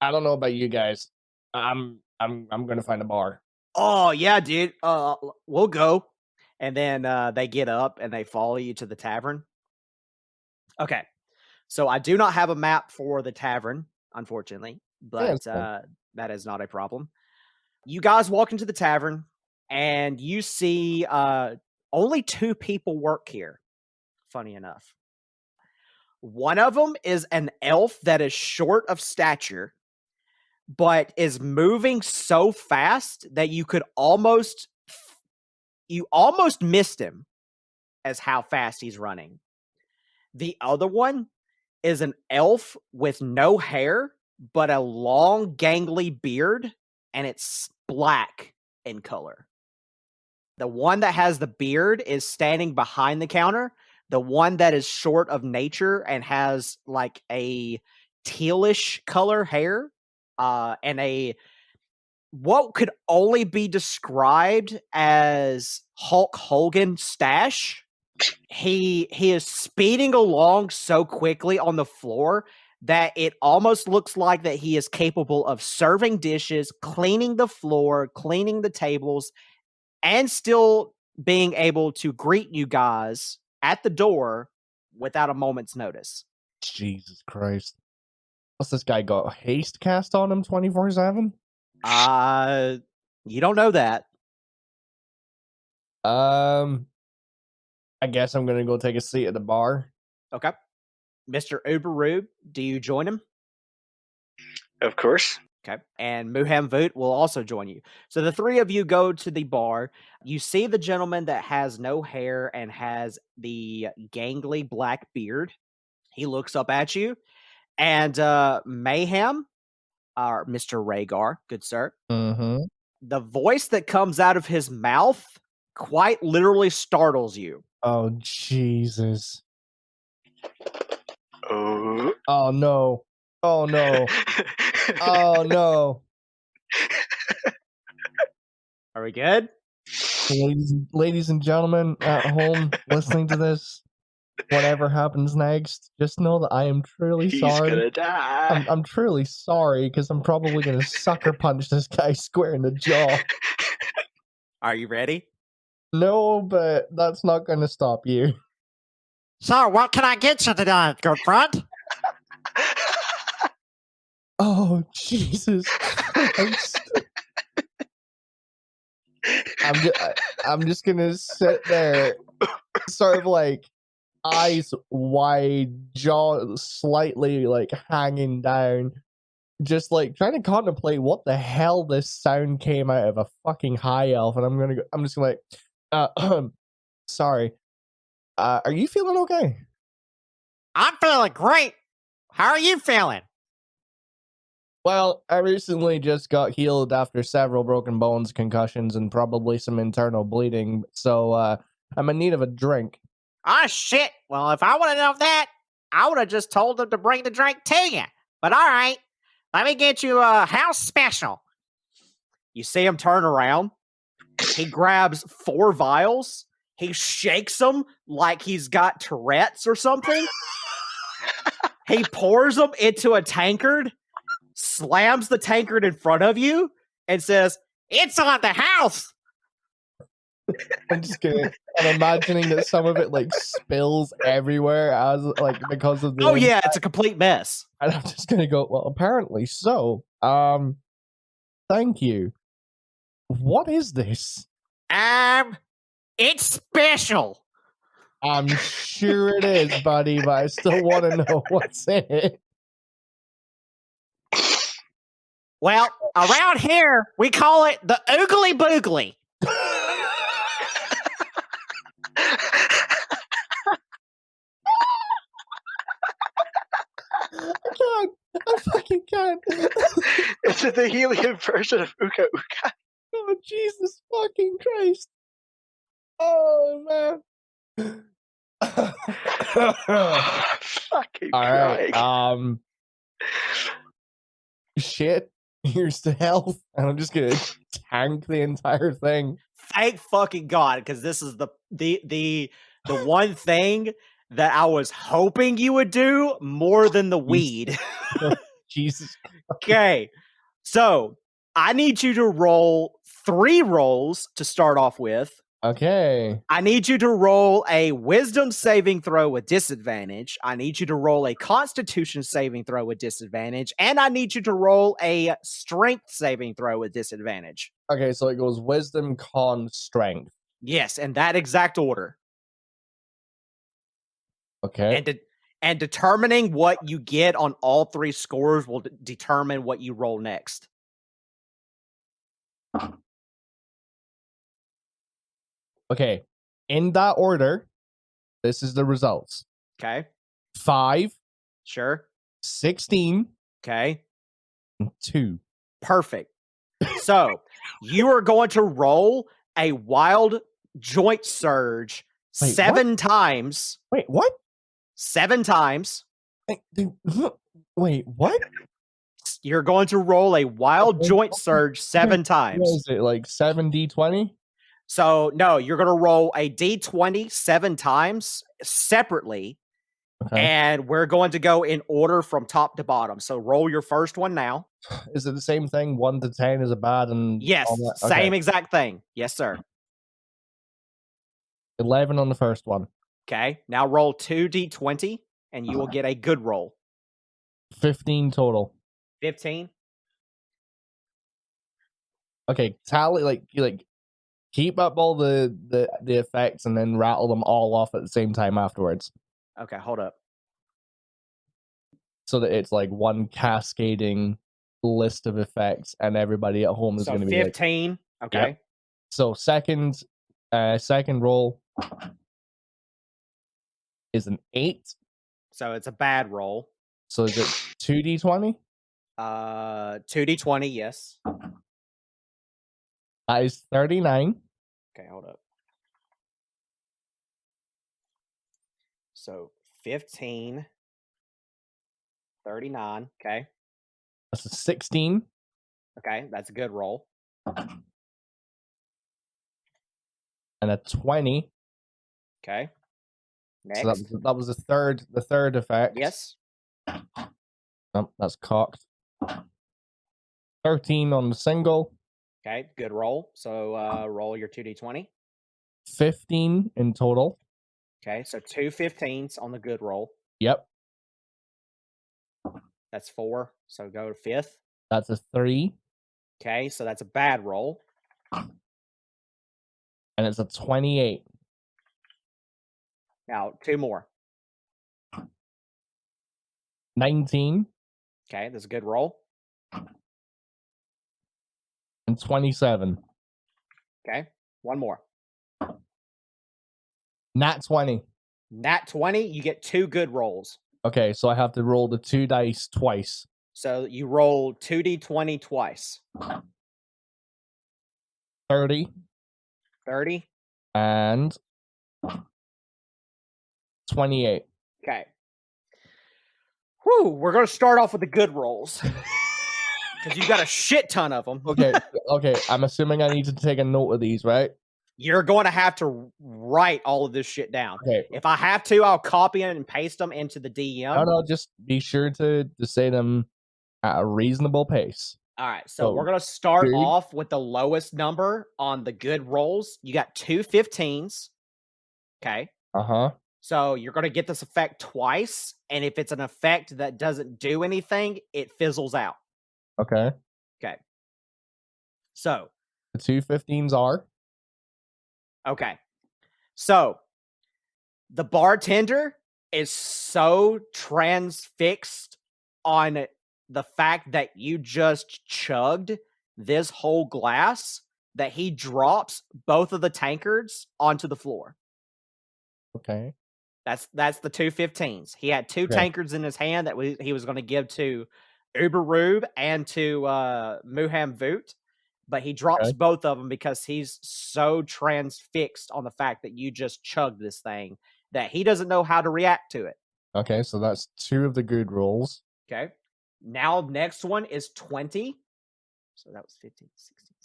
I don't know about you guys. I'm gonna find a bar. Oh yeah, dude. We'll go. And then they get up and they follow you to the tavern. Okay. So I do not have a map for the tavern, unfortunately, but that is not a problem. You guys walk into the tavern and you see only 2 people work here, funny enough. One of them is an elf that is short of stature, but is moving so fast that you almost missed him as how fast he's running. The other one is an elf with no hair, but a long, gangly beard, and it's black in color. The one that has the beard is standing behind the counter. The one that is short of nature and has like a tealish color hair, and what could only be described as Hulk Hogan stash. He is speeding along so quickly on the floor that it almost looks like that he is capable of serving dishes, cleaning the floor, cleaning the tables, and still being able to greet you guys at the door without a moment's notice. Jesus Christ. What's this guy got? Haste cast on him 24/7? You don't know that. I guess I'm gonna go take a seat at the bar. Okay. Mr. Uberube, do you join him? Of course. Okay. And Muham Voot will also join you. So the 3 of you go to the bar. You see the gentleman that has no hair and has the gangly black beard. He looks up at you. And Mayhem, or Mr. Rhaegar, good sir. Mm-hmm. The voice that comes out of his mouth quite literally startles you. Oh, Jesus. Oh. Oh, no. Oh, no. Oh, no. Are we good? Ladies and gentlemen at home listening to this, whatever happens next, just know that I am truly sorry. He's gonna die. I'm truly sorry because I'm probably gonna sucker punch this guy square in the jaw. Are you ready? No, but that's not gonna stop you. So, what can I get you tonight, good friend? Oh, Jesus Christ. I'm just gonna sit there, sort of like eyes wide, jaw slightly like hanging down, just like trying to contemplate what the hell this sound came out of a fucking high elf, and I'm just like, sorry. Are you feeling okay? I'm feeling great. How are you feeling? Well, I recently just got healed after several broken bones, concussions, and probably some internal bleeding, so I'm in need of a drink. Oh, shit. Well, if I would have known that, I would have just told them to bring the drink to you. But all right, let me get you a house special. You see him turn around. He grabs 4 vials. He shakes them like he's got Tourette's or something. He pours them into a tankard, slams the tankard in front of you, and says, It's on the house. I'm just kidding. I'm imagining that some of it like spills everywhere as like because of the oh yeah, it's a complete mess. and I'm just gonna go, well, apparently so. Thank you. What is this? It's special. I'm sure it is, buddy, but I still want to know what's in it. Well, around here, we call it the Oogly Boogly. I can't. I fucking can't. Is it the helium version of Uka Uka? Oh, Jesus fucking Christ. Oh, man. Fucking All right. crying. Shit. Here's to health. And I'm just gonna tank the entire thing. Thank fucking God, because this is the one thing that I was hoping you would do more than the weed. Jesus. Okay, so I need you to roll 3 rolls to start off with. Okay. I need you to roll a wisdom saving throw with disadvantage. I need you to roll a constitution saving throw with disadvantage. And I need you to roll a strength saving throw with disadvantage. Okay, so it goes wisdom, con, strength. Yes, in that exact order. Okay. And determining what you get on all 3 scores will determine what you roll next. Okay. In that order, this is the results. Okay. 5, Sure. 16, Okay. and 2. Perfect. So you are going to roll a wild joint surge Wait, 7 times. Wait, what? 7 times. Wait, what? You're going to roll a wild joint surge 7 times. What is it, like 7d20? So, no, you're going to roll a d20 7 times separately. Okay. And we're going to go in order from top to bottom. So roll your first one now. Is it the same thing? 1 to 10 is a bad and yes, same exact thing. Yes, sir. 11 on the first one. Okay. Now roll 2d20 and you will get a good roll. 15 total. 15. Okay, tally like keep up all the effects and then rattle them all off at the same time afterwards. Okay, hold up. So that it's like one cascading list of effects and everybody at home is going to be 15. Like, okay. Yep. So second roll is an 8. So it's a bad roll. So is it 2d20? 2d20, yes. That is 39. Okay, hold up. So 15, 39. Okay. That's a 16. Okay, that's a good roll. And a 20. Okay. Next. So that was the third effect. Yes. Oh, that's cocked. 13 on the single. Okay, good roll. So roll your 2d20. 15 in total. Okay, so 2 15s on the good roll. Yep. That's 4. So go to 5th. That's a 3. Okay, so that's a bad roll. And it's a 28. Now, 2 more. 19. Okay, that's a good roll. And 27. Okay, 1 more. Nat 20. Nat 20, you get 2 good rolls. Okay, so I have to roll the 2 dice twice. So you roll 2d20 twice. 30. 30. And 28. Okay. Whew, we're going to start off with the good rolls. Because you've got a shit ton of them. Okay, okay. I'm assuming I need to take a note of these, right? You're going to have to write all of this shit down. Okay. If I have to, I'll copy and paste them into the DM. No, just be sure to say them at a reasonable pace. All right, so we're going to start off with the lowest number on the good rolls. You got 2 15s. Okay. Uh-huh. So you're going to get this effect twice, and if it's an effect that doesn't do anything, it fizzles out. Okay. Okay. So. The 2 15s are? Okay. So, the bartender is so transfixed on the fact that you just chugged this whole glass that he drops both of the tankards onto the floor. Okay. That's the 2 15s. He had 2 tankards in his hand that he was going to give to Uberrube and to Muham Voot, but he drops both of them because he's so transfixed on the fact that you just chugged this thing that he doesn't know how to react to it. Okay, so that's 2 of the good rolls. Okay. Now, next one is 20. So that was 15, 16,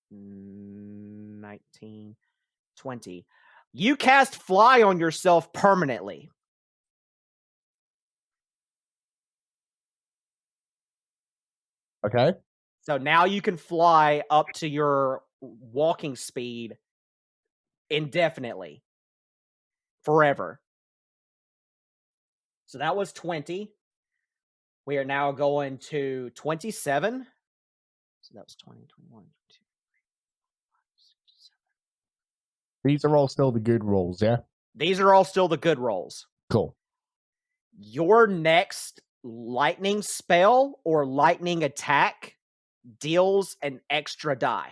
17, 18, 19, 20. You cast Fly on yourself permanently. Okay. So now you can fly up to your walking speed indefinitely. Forever. So that was 20. We are now going to 27. So that was 20, 21, 22, 23, 24, 25, 26, 27. These are all still the good rolls, yeah? These are all still the good rolls. Cool. Your next lightning spell or lightning attack deals an extra die.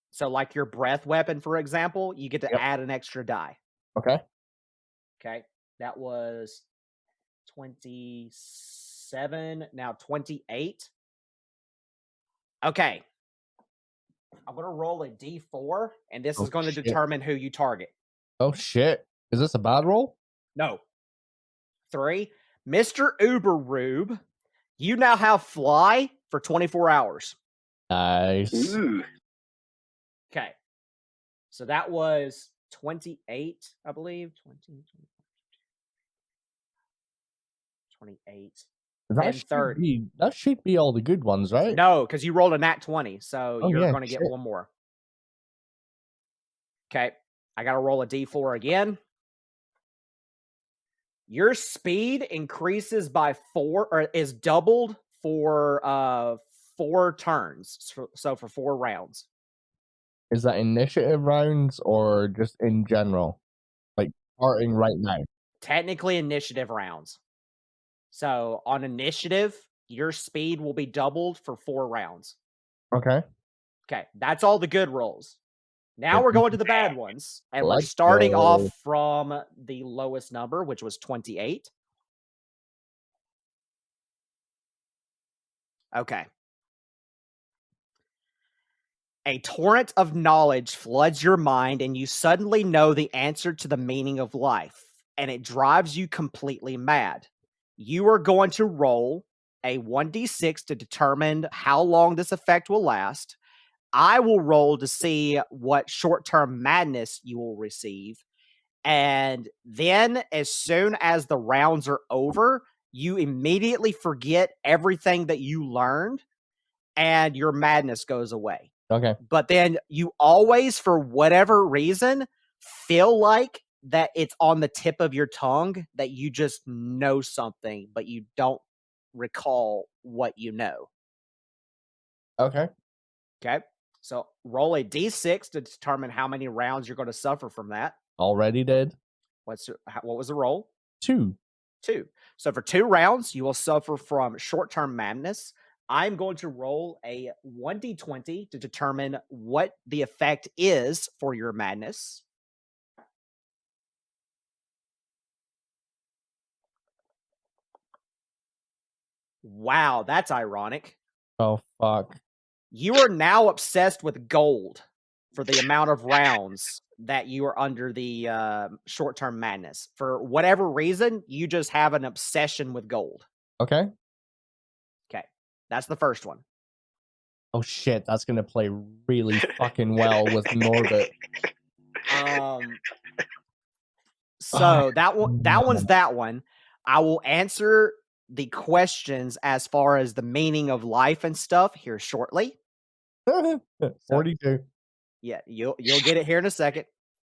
So like your breath weapon, for example, you get to add an extra die. Okay. Okay. That was 27, now 28. Okay. I'm going to roll a d4, and this is going to determine who you target. Oh, shit. Is this a bad roll? No. 3. Mr. Uberrube, you now have Fly for 24 hours. Nice. Ooh. Okay. So that was 28, I believe. 28. And 30. That should be all the good ones, right? No, because you rolled a nat 20, so you're going to get one more. Okay. I got to roll a d4 again. Your speed increases by 4, or is doubled for 4 turns. So for 4 rounds. Is that initiative rounds or just in general? Like starting right now? Technically initiative rounds. So on initiative, your speed will be doubled for 4 rounds. Okay. Okay, that's all the good rolls. Now we're going to the bad ones, and we're starting off from the lowest number, which was 28. Okay. A torrent of knowledge floods your mind, and you suddenly know the answer to the meaning of life, and it drives you completely mad. You are going to roll a 1d6 to determine how long this effect will last. I will roll to see what short-term madness you will receive. And then as soon as the rounds are over, you immediately forget everything that you learned and your madness goes away. Okay. But then you always, for whatever reason, feel like that it's on the tip of your tongue that you just know something, but you don't recall what you know. Okay. Okay. So roll a d6 to determine how many rounds you're going to suffer from that. Already did. What was the roll? 2. 2. So for 2 rounds, you will suffer from short-term madness. I'm going to roll a 1d20 to determine what the effect is for your madness. Wow, that's ironic. Oh, fuck. You are now obsessed with gold for the amount of rounds that you are under the short-term madness. For whatever reason, you just have an obsession with gold. Okay. Okay, that's the first one. Oh, shit, that's going to play really fucking well with Norbit. So that one's that one. I will answer the questions as far as the meaning of life and stuff here shortly. 42. Yeah, you'll get it here in a second.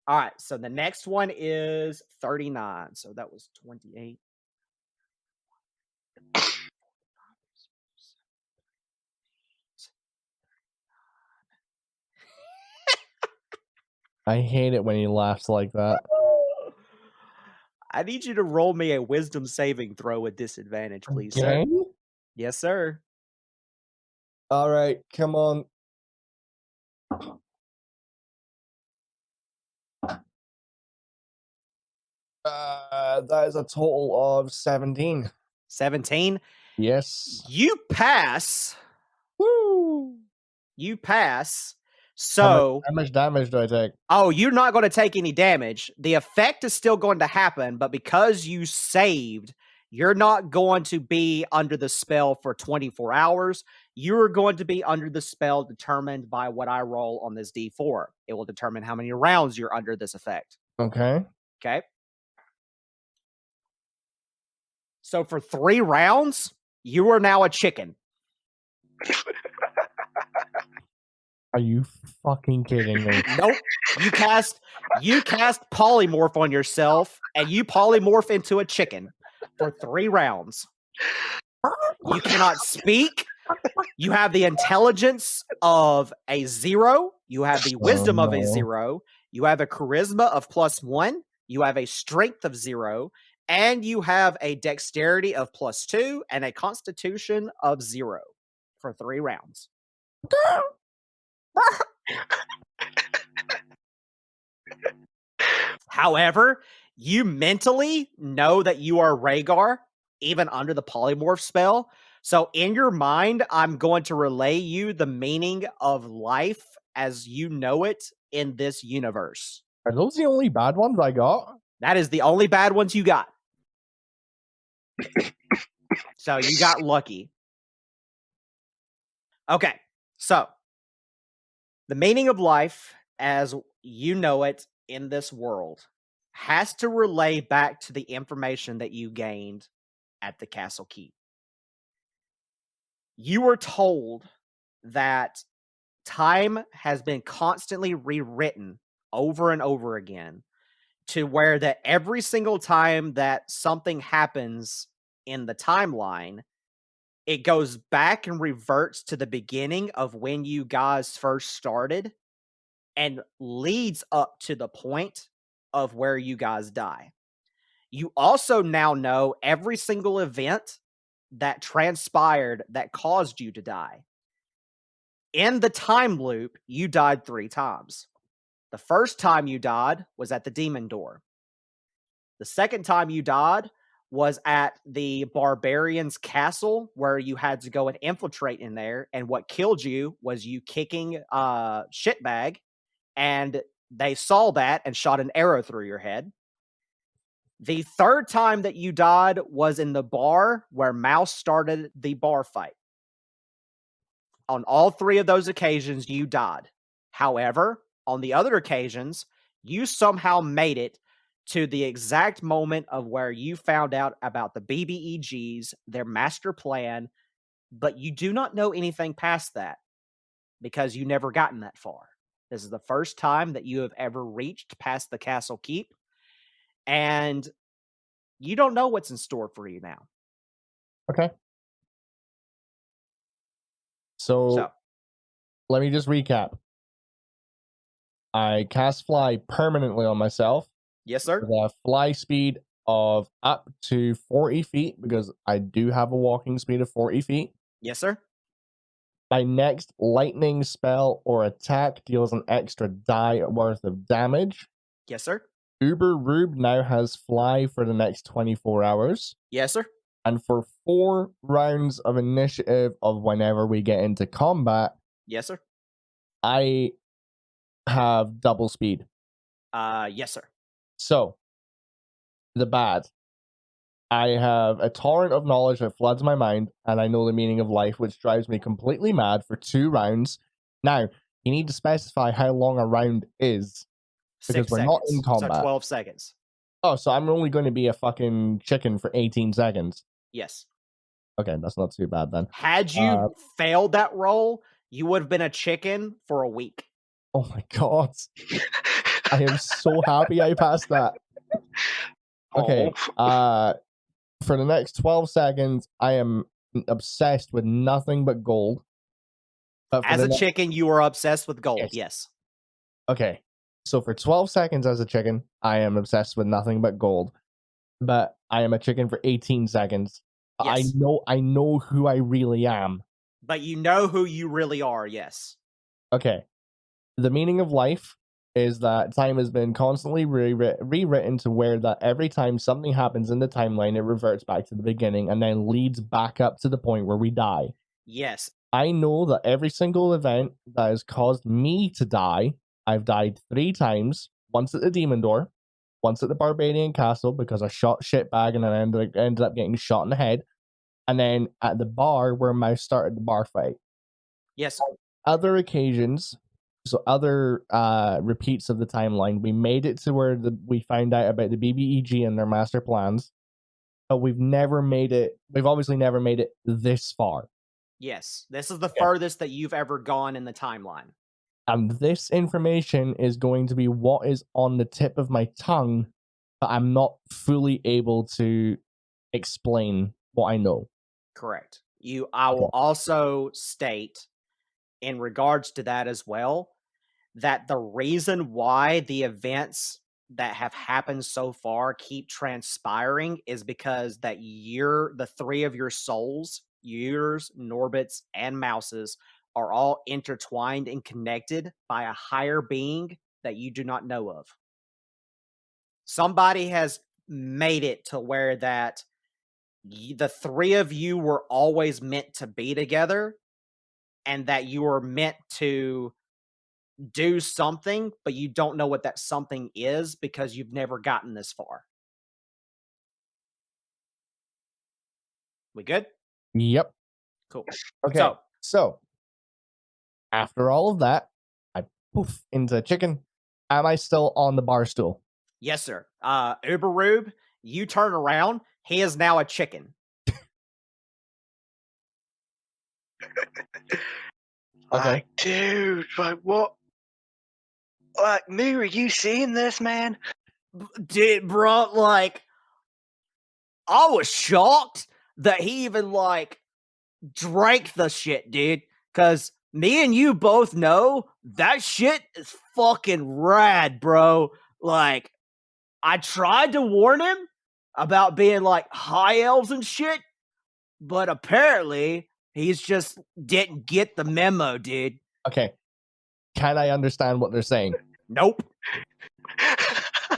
All right, so the next one is 39. So that was 28. I hate it when he laughs like that. I need you to roll me a wisdom saving throw with disadvantage, please, sir. Yes, sir. All right, come on. That is a total of 17. 17? Yes. You pass. Woo! You pass. So how much damage do I take? Oh, you're not going to take any damage. The effect is still going to happen, but because you saved, you're not going to be under the spell for 24 hours. You're going to be under the spell determined by what I roll on this D4. It will determine how many rounds you're under this effect. Okay. Okay. So for 3 rounds, you are now a chicken. Are you fucking kidding me? Nope. You cast polymorph on yourself, and you polymorph into a chicken for 3 rounds. You cannot speak. You have the intelligence of a 0. You have the wisdom of a 0. You have a charisma of +1. You have a strength of 0. And you have a dexterity of +2 and a constitution of 0 for 3 rounds. However, you mentally know that you are Rhaegar, even under the polymorph spell. So in your mind, I'm going to relay you the meaning of life as you know it in this universe. Are those the only bad ones I got? That is the only bad ones you got. So you got lucky. Okay, so the meaning of life as you know it in this world has to relay back to the information that you gained at the castle keep. You were told that time has been constantly rewritten over and over again to where that every single time that something happens in the timeline, it goes back and reverts to the beginning of when you guys first started and leads up to the point of where you guys die. You also now know every single event that transpired that caused you to die. In the time loop, you died 3 times. The first time you died was at the demon door. The second time you died was at the barbarian's castle, where you had to go and infiltrate in there, and what killed you was you kicking shitbag, and they saw that and shot an arrow through your head. The third time that you died was in the bar where Mouse started the bar fight. On all 3 of those occasions, you died. However, on the other occasions, you somehow made it to the exact moment of where you found out about the BBEGs, their master plan, but you do not know anything past that because you never gotten that far. This is the first time that you have ever reached past the castle keep, and you don't know what's in store for you now. Okay. So let me just recap. I cast fly permanently on myself. Yes, sir. With a fly speed of up to 40 feet because I do have a walking speed of 40 feet. Yes, sir. My next lightning spell or attack deals an extra die worth of damage. Yes, sir. Uber Rube now has fly for the next 24 hours. Yes, sir. And for 4 rounds of initiative of whenever we get into combat, Yes, sir. I have double speed. Yes, sir. So, the bad. I have a torrent of knowledge that floods my mind, and I know the meaning of life, which drives me completely mad for 2 rounds. Now, you need to specify how long a round is, because 6 we're seconds. not in combat. So 12 seconds. Oh, so I'm only going to be a fucking chicken for 18 seconds. Yes. Okay, that's not too bad then. Had you failed that roll, you would have been a chicken for a week. Oh my god. I am so happy I passed that. Okay. For the next 12 seconds, I am obsessed with nothing but gold. As a chicken, you are obsessed with gold. Yes. Okay. So for 12 seconds as a chicken, I am obsessed with nothing but gold. But I am a chicken for 18 seconds. Yes. I know who I really am. But you know who you really are, yes. Okay. The meaning of life is that time has been constantly rewritten to where that every time something happens in the timeline, it reverts back to the beginning and then leads back up to the point where we die. Yes. I know that every single event that has caused me to die, I've died 3 times. Once at the Demon Door, once at the Barbadian Castle because I shot shitbag and then ended up getting shot in the head, and then at the bar where Mouse started the bar fight. Yes. Other occasions, so other repeats of the timeline, we made it to where we find out about the BBEG and their master plans, but we've obviously never made it this far. Yes, this is the furthest that you've ever gone in the timeline. And this information is going to be what is on the tip of my tongue, but I'm not fully able to explain what I know. Correct. I will also state, in regards to that as well, that the reason why the events that have happened so far keep transpiring is because that the 3 of your souls, yours, Norbit's, and Mouse's, are all intertwined and connected by a higher being that you do not know of. Somebody has made it to where that the 3 of you were always meant to be together, and that you were meant to do something, but you don't know what that something is because you've never gotten this far. We good? Yep. Cool. Okay. So after all of that, I poof into chicken. Am I still on the bar stool? Yes, sir. Uberrube, you turn around. He is now a chicken. Like, dude, like what? Like, Moo, are you seeing this, man? Dude, bro, like, I was shocked that he even, like, drank the shit, dude. Because me and you both know that shit is fucking rad, bro. Like, I tried to warn him about being, like, high elves and shit, but apparently he's just didn't get the memo, dude. Okay. Can I understand what they're saying? Nope.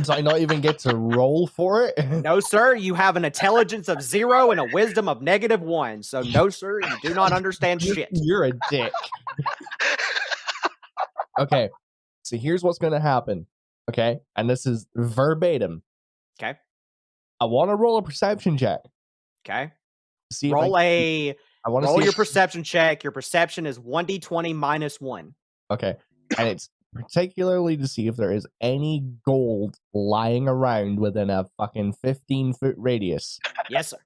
Do I not even get to roll for it? No, sir. You have an intelligence of 0 and a wisdom of -1. So, no, sir. You do not understand shit. You're a dick. Okay. So here's what's going to happen. Okay. And this is verbatim. Okay. I want to roll a perception check. Okay. See roll your perception check. Your perception is 1d20 -1. Okay. And it's particularly to see if there is any gold lying around within a fucking 15-foot radius. Yes, sir.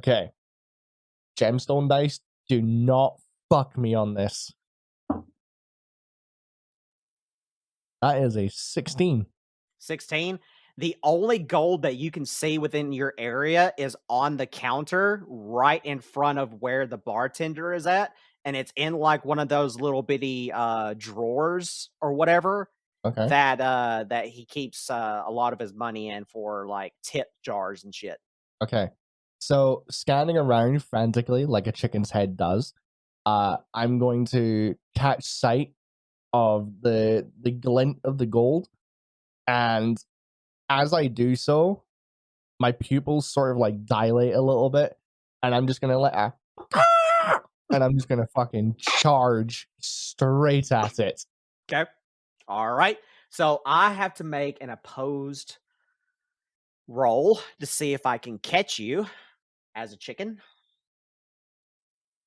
Okay. Gemstone dice, do not fuck me on this. That is a 16. 16. The only gold that you can see within your area is on the counter right in front of where the bartender is at. And it's in like one of those little bitty drawers or whatever that he keeps a lot of his money in for like tip jars and shit. Okay. So scanning around frantically like a chicken's head does, I'm going to catch sight of the glint of the gold, and as I do so, my pupils sort of like dilate a little bit, and I'm just gonna and I'm just gonna fucking charge straight at it. Okay. All right. So I have to make an opposed roll to see if I can catch you as a chicken.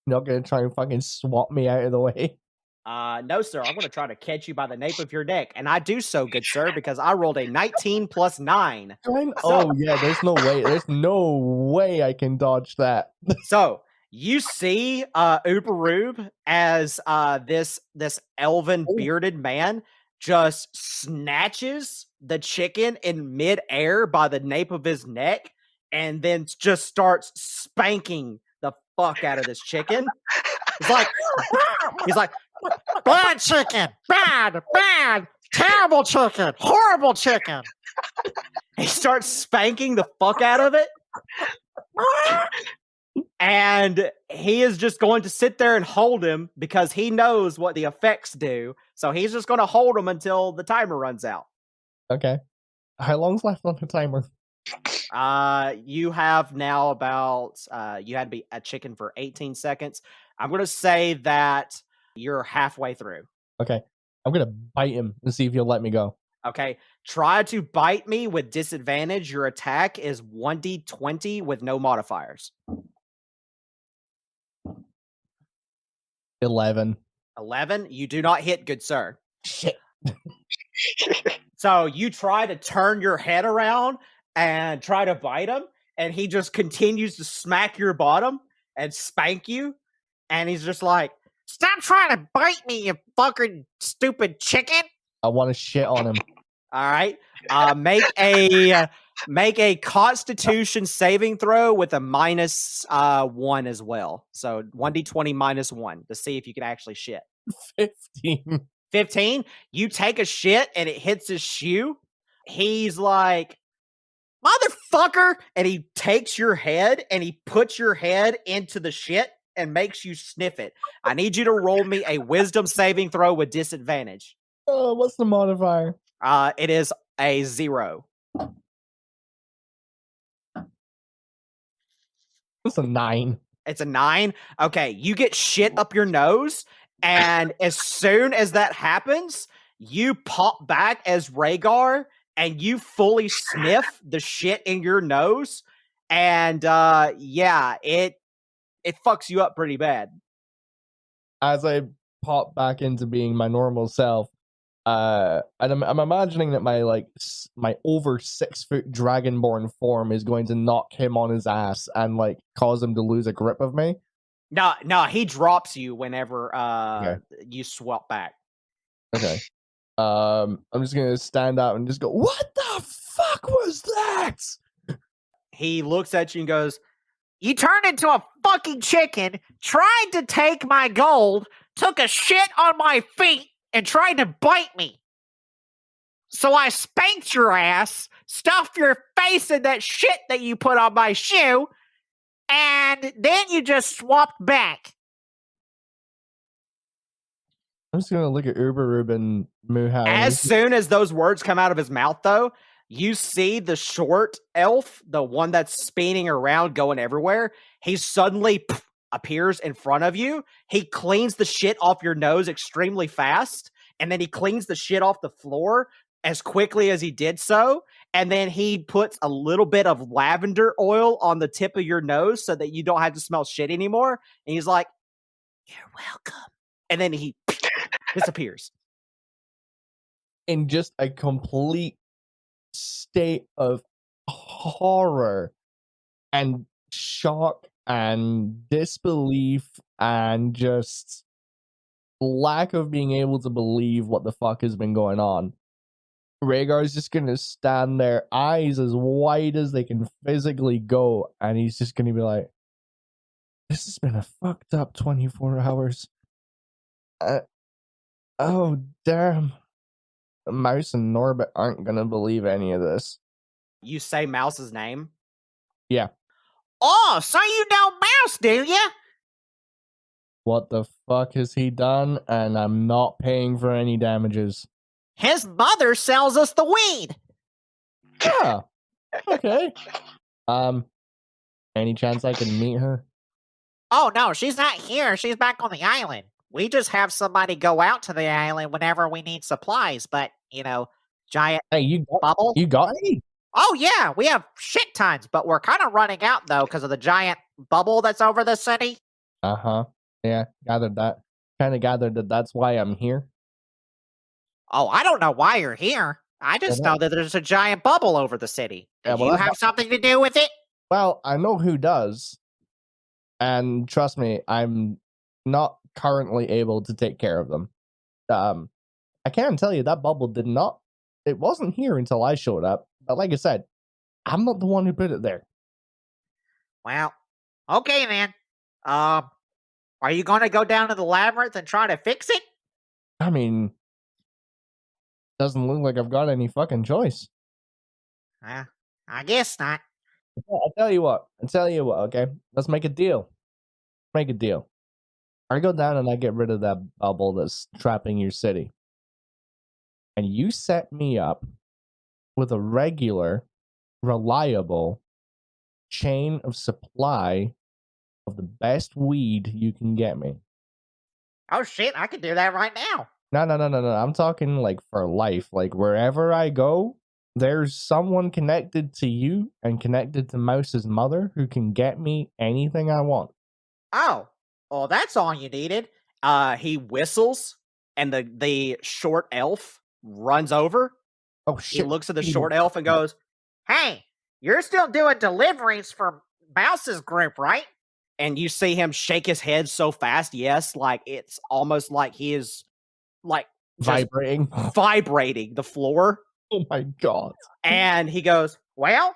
You're not gonna try and fucking swat me out of the way. No, sir. I'm going to try to catch you by the nape of your neck. And I do so, good sir, because I rolled a 19 plus 9. Oh, yeah, there's no way. There's no way I can dodge that. So you see Uberoob as this elven bearded man just snatches the chicken in midair by the nape of his neck and then just starts spanking the fuck out of this chicken. He's like, bad chicken, bad, terrible chicken, horrible chicken. He starts spanking the fuck out of it. And he is just going to sit there and hold him because he knows what the effects do. So he's just going to hold him until the timer runs out. Okay. How long's left on the timer? You have now about, you had to be a chicken for 18 seconds. I'm going to say that you're halfway through. Okay. I'm going to bite him and see if he'll let me go. Okay. Try to bite me with disadvantage. Your attack is 1d20 with no modifiers. 11. 11? You do not hit, good sir. Shit. So you try to turn your head around and try to bite him, and he just continues to smack your bottom and spank you. And he's just like, stop trying to bite me, you fucking stupid chicken. I want to shit on him. All right. Make a Constitution saving throw with a -1 as well. So 1d20 -1 to see if you can actually shit. 15. 15? You take a shit and it hits his shoe. He's like, motherfucker! And he takes your head and he puts your head into the shit and makes you sniff it. I need you to roll me a wisdom saving throw with disadvantage. Oh, what's the modifier? It is a 0. It's a 9. It's a 9? Okay, you get shit up your nose, and as soon as that happens, you pop back as Rhaegar, and you fully sniff the shit in your nose, and yeah, it fucks you up pretty bad. As I pop back into being my normal self, and I'm imagining that my over 6 foot dragonborn form is going to knock him on his ass and like cause him to lose a grip of me. No, he drops you whenever you swap back. Okay. I'm just gonna stand up and just go, what the fuck was that? He looks at you and goes, you turned into a fucking chicken, tried to take my gold, took a shit on my feet, and tried to bite me. So I spanked your ass, stuffed your face in that shit that you put on my shoe, and then you just swapped back. I'm just gonna look at Uberoob and Muhal. As soon as those words come out of his mouth, though, you see the short elf, the one that's spinning around, going everywhere. He suddenly appears in front of you. He cleans the shit off your nose extremely fast, and then he cleans the shit off the floor as quickly as he did so. And then he puts a little bit of lavender oil on the tip of your nose so that you don't have to smell shit anymore. And he's like, you're welcome. And then he disappears. In just a complete state of horror and shock and disbelief and just lack of being able to believe what the fuck has been going on. Rhaegar is just gonna stand there, eyes as wide as they can physically go, and he's just gonna be like, this has been a fucked up 24 hours. Oh, damn. Mouse and Norbit aren't gonna believe any of this. You say Mouse's name? Yeah. Oh, so you know Mouse, do you? What the fuck has he done? And I'm not paying for any damages. His mother sells us the weed. Yeah. Okay. Any chance I can meet her? Oh, no, she's not here. She's back on the island. We just have somebody go out to the island whenever we need supplies, but, giant Hey, you bubble. got any? Oh, yeah, we have shit tons, but we're kind of running out, though, because of the giant bubble that's over the city. Uh-huh. Yeah, gathered that. Kind of gathered that that's why I'm here. Oh, I don't know why you're here. I just know that there's a giant bubble over the city. Did you have something to do with it? Well, I know who does. And trust me, I'm not currently able to take care of them. I can tell you that bubble it wasn't here until I showed up. But like I said, I'm not the one who put it there. Well, okay, man. Are you going to go down to the labyrinth and try to fix it? I mean, doesn't look like I've got any fucking choice. I guess not. I'll tell you what, okay? Let's make a deal. Make a deal. I go down and I get rid of that bubble that's trapping your city. And you set me up with a regular, reliable chain of supply of the best weed you can get me. Oh shit, I can do that right now. No. I'm talking like for life. Like wherever I go, there's someone connected to you and connected to Mouse's mother who can get me anything I want. Oh, well, that's all you needed. He whistles, and the short elf runs over. Oh shit! He looks at the short elf and goes, "Hey, you're still doing deliveries for Mouse's group, right?" And you see him shake his head so fast, yes, like it's almost like he is like vibrating the floor. Oh my god. And he goes, "Well,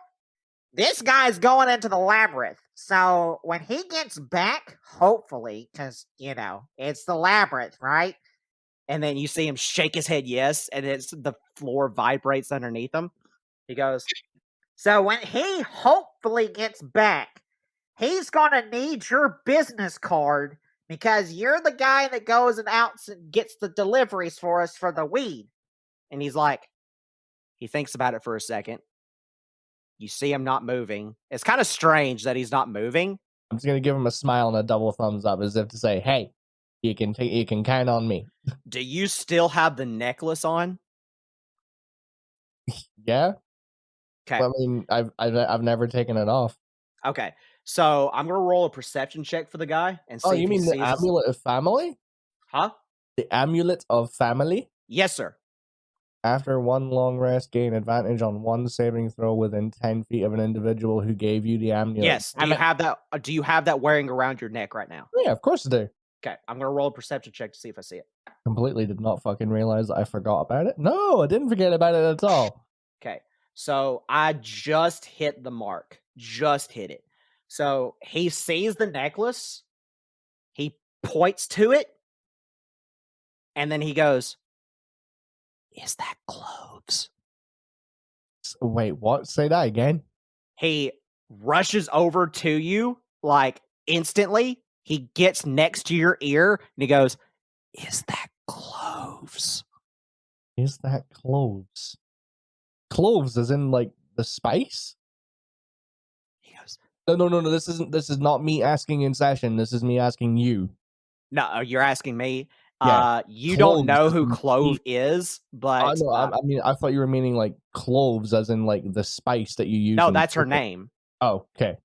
this guy's going into the labyrinth. So when he gets back, hopefully, because, it's the labyrinth, right?" And then you see him shake his head yes, and the floor vibrates underneath him. He goes, "So when he hopefully gets back, he's going to need your business card because you're the guy that goes and out and gets the deliveries for us for the weed." And he's like, he thinks about it for a second. You see him not moving. It's kind of strange that he's not moving. I'm just going to give him a smile and a double thumbs up as if to say, hey, you can count on me. Do you still have the necklace on? Yeah. Okay. Well, I mean, I've never taken it off. Okay. So I'm going to roll a perception check for the guy and see. Oh, you mean the amulet of family? Huh? The amulet of family? Yes, sir. After one long rest, gain advantage on one saving throw within 10 feet of an individual who gave you the amulet. Yes. Do you have that wearing around your neck right now? Yeah, of course I do. Okay. I'm going to roll a perception check to see if I see it. Completely did not fucking realize that I forgot about it. No, I didn't forget about it at all. Okay. So I just hit the mark. Just hit it. So he sees the necklace. He points to it. And then he goes, "Is that cloves?" Wait, what? Say that again. He rushes over to you like instantly. He gets next to your ear and he goes, "Is that cloves?" Is that cloves? Cloves as in like the spice? He goes, No. This is not me asking in session. This is me asking you. No, you're asking me. Yeah. You don't know who Clove is, but no, I mean, I thought you were meaning like cloves, as in like the spice that you use. No, that's her name. Oh, okay.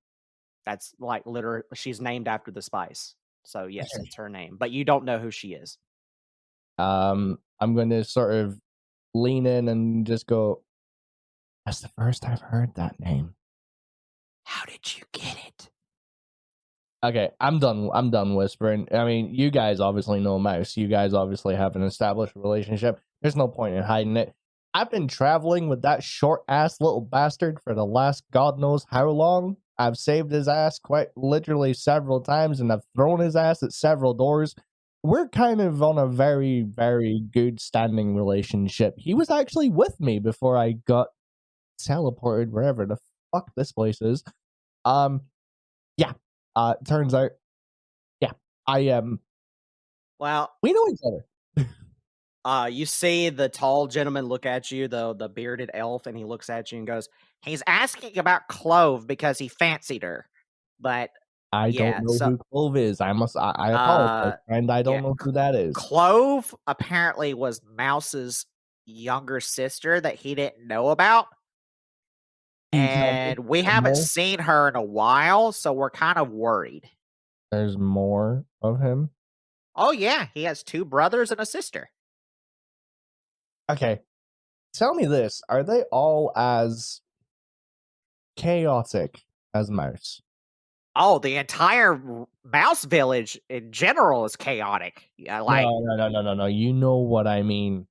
That's like literally, she's named after the spice. So yes, it's her name, but you don't know who she is. I'm going to sort of lean in and just go, that's the first I've heard that name. How did you get it? Okay, I'm done whispering. I mean, you guys obviously know Mouse. You guys obviously have an established relationship. There's no point in hiding it. I've been traveling with that short-ass little bastard for the last God knows how long. I've saved his ass quite literally several times, and I've thrown his ass at several doors. We're kind of on a very, very good standing relationship. He was actually with me before I got teleported wherever the fuck this place is. Yeah. Turns out, yeah, I am. Well, we know each other. You see the tall gentleman look at you, the bearded elf, and he looks at you and goes, He's asking about Clove because he fancied her. But I don't know who Clove is. I apologize, and I don't know who that is. Clove apparently was Mouse's younger sister that he didn't know about. And we haven't seen her in a while, so we're kind of worried. There's more of him? Oh, yeah. He has 2 brothers and a sister. Okay. Tell me this. Are they all as chaotic as Mouse? Oh, the entire Mouse village in general is chaotic. No. You know what I mean.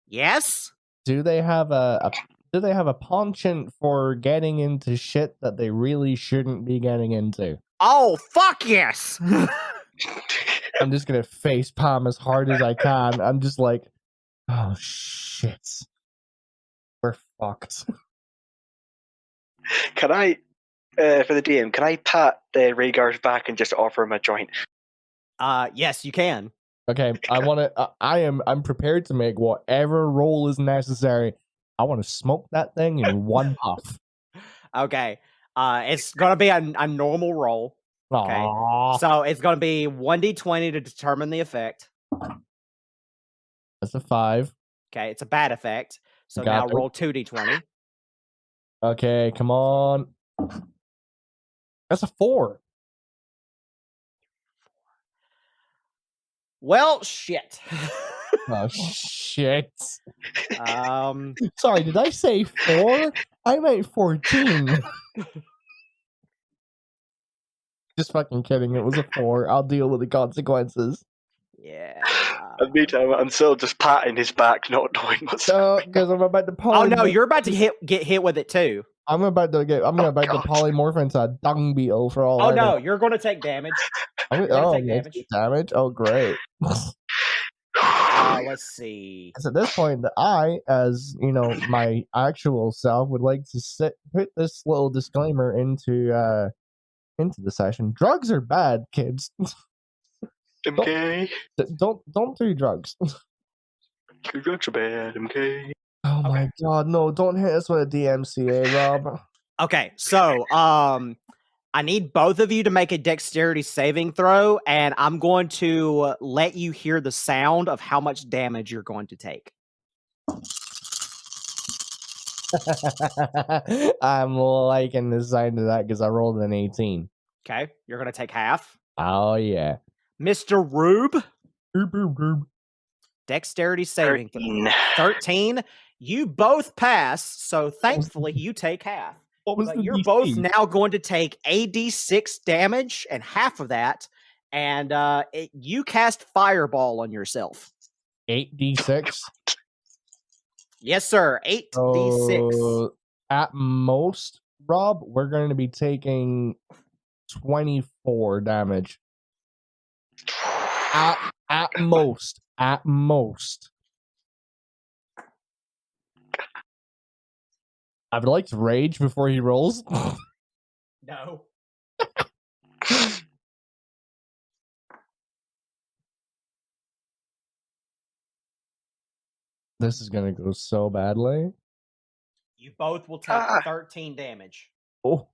Yes? Do they have a penchant for getting into shit that they really shouldn't be getting into? Oh, fuck yes! I'm just gonna face palm as hard as I can. I'm just like, oh shit. We're fucked. Can I, for the DM, can I pat Rhaegar's back and just offer him a joint? Yes, you can. Okay, I'm prepared to make whatever roll is necessary. I want to smoke that thing in one puff. Okay. It's gonna be a normal roll. Okay. Aww. So it's gonna be 1d20 to determine the effect. That's a 5. Okay, it's a bad effect. So now roll 2d20. Okay, come on. That's a 4. Well, shit. Oh shit. Sorry, did I say 4? I meant 14. Just fucking kidding. It was a 4. I'll deal with the consequences. Yeah. Meantime, I'm still just patting his back, not knowing what's because I'm about to Oh no, you're about to get hit with it too. I'm about to polymorph into a dung beetle for all. Oh no, you're going to take damage. Damage. Oh great. Let's see. So at this point, I, as you know, my actual self, would like to put this little disclaimer into the session. Drugs are bad, kids. Okay. Don't do drugs. Drugs are bad. Okay. Oh my god, no! Don't hit us with a DMCA, Rob. Okay, so I need both of you to make a dexterity saving throw, and I'm going to let you hear the sound of how much damage you're going to take. I'm liking the sign of that because I rolled an 18. Okay, you're going to take half. Oh, yeah. Mr. Rube. Rube. Dexterity saving throw. 13. You both pass, so thankfully you take half. But you're both now going to take AD6 damage, and half of that, and you cast Fireball on yourself. 8d6? Yes, sir. 8d6. At most, Rob, we're going to be taking 24 damage. At most. At most. I would like to rage before he rolls. No. This is going to go so badly. You both will take 13 damage. Oh.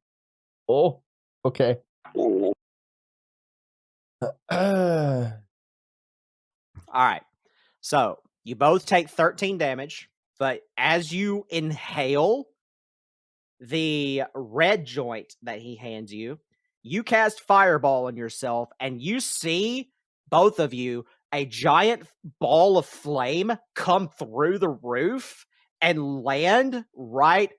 Okay. Oh. All right. So you both take 13 damage, but as you inhale the red joint that he hands you, you cast Fireball on yourself, and you see, both of you, a giant ball of flame come through the roof and land right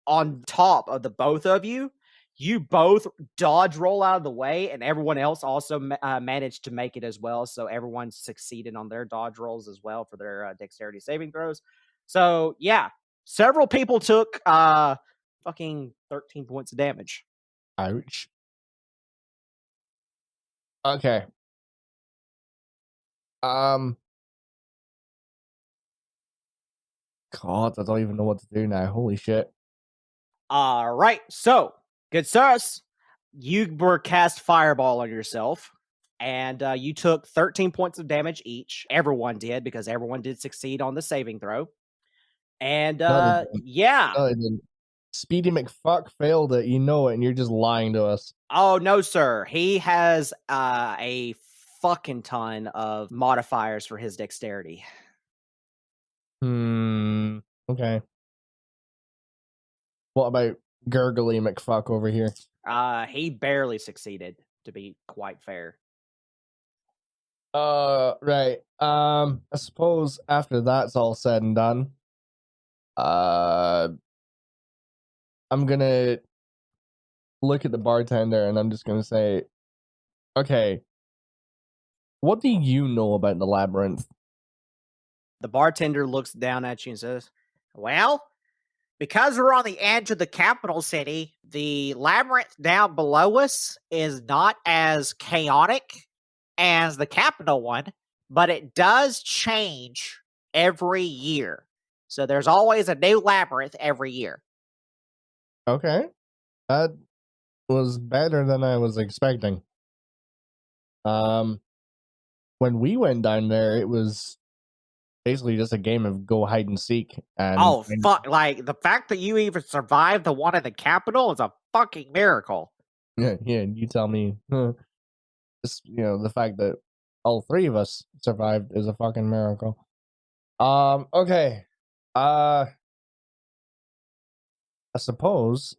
on top of the both of you. You both dodge roll out of the way, and everyone else also managed to make it as well. So everyone succeeded on their dodge rolls as well for their dexterity saving throws. So yeah, several people took fucking 13 points of damage. Ouch. Okay. God, I don't even know what to do now. Holy shit. All right. So, good sirs. You were cast Fireball on yourself, and you took 13 points of damage each. Everyone did, because everyone did succeed on the saving throw. And yeah. No, Speedy McFuck failed it. You know it, and you're just lying to us. Oh, no, sir. He has a fucking ton of modifiers for his dexterity. Okay. What about Gurgly McFuck over here? He barely succeeded, to be quite fair. Right. I suppose after that's all said and done, I'm gonna look at the bartender and I'm just gonna say, okay, what do you know about the labyrinth? The bartender looks down at you and says, well, because we're on the edge of the capital city, the labyrinth down below us is not as chaotic as the capital one, but it does change every year. So there's always a new labyrinth every year. Okay. That was better than I was expecting. When we went down there, it was basically just a game of go hide and seek. And fuck! Like the fact that you even survived the one in the capital is a fucking miracle. Yeah. You tell me. Just the fact that all three of us survived is a fucking miracle. Okay. I suppose.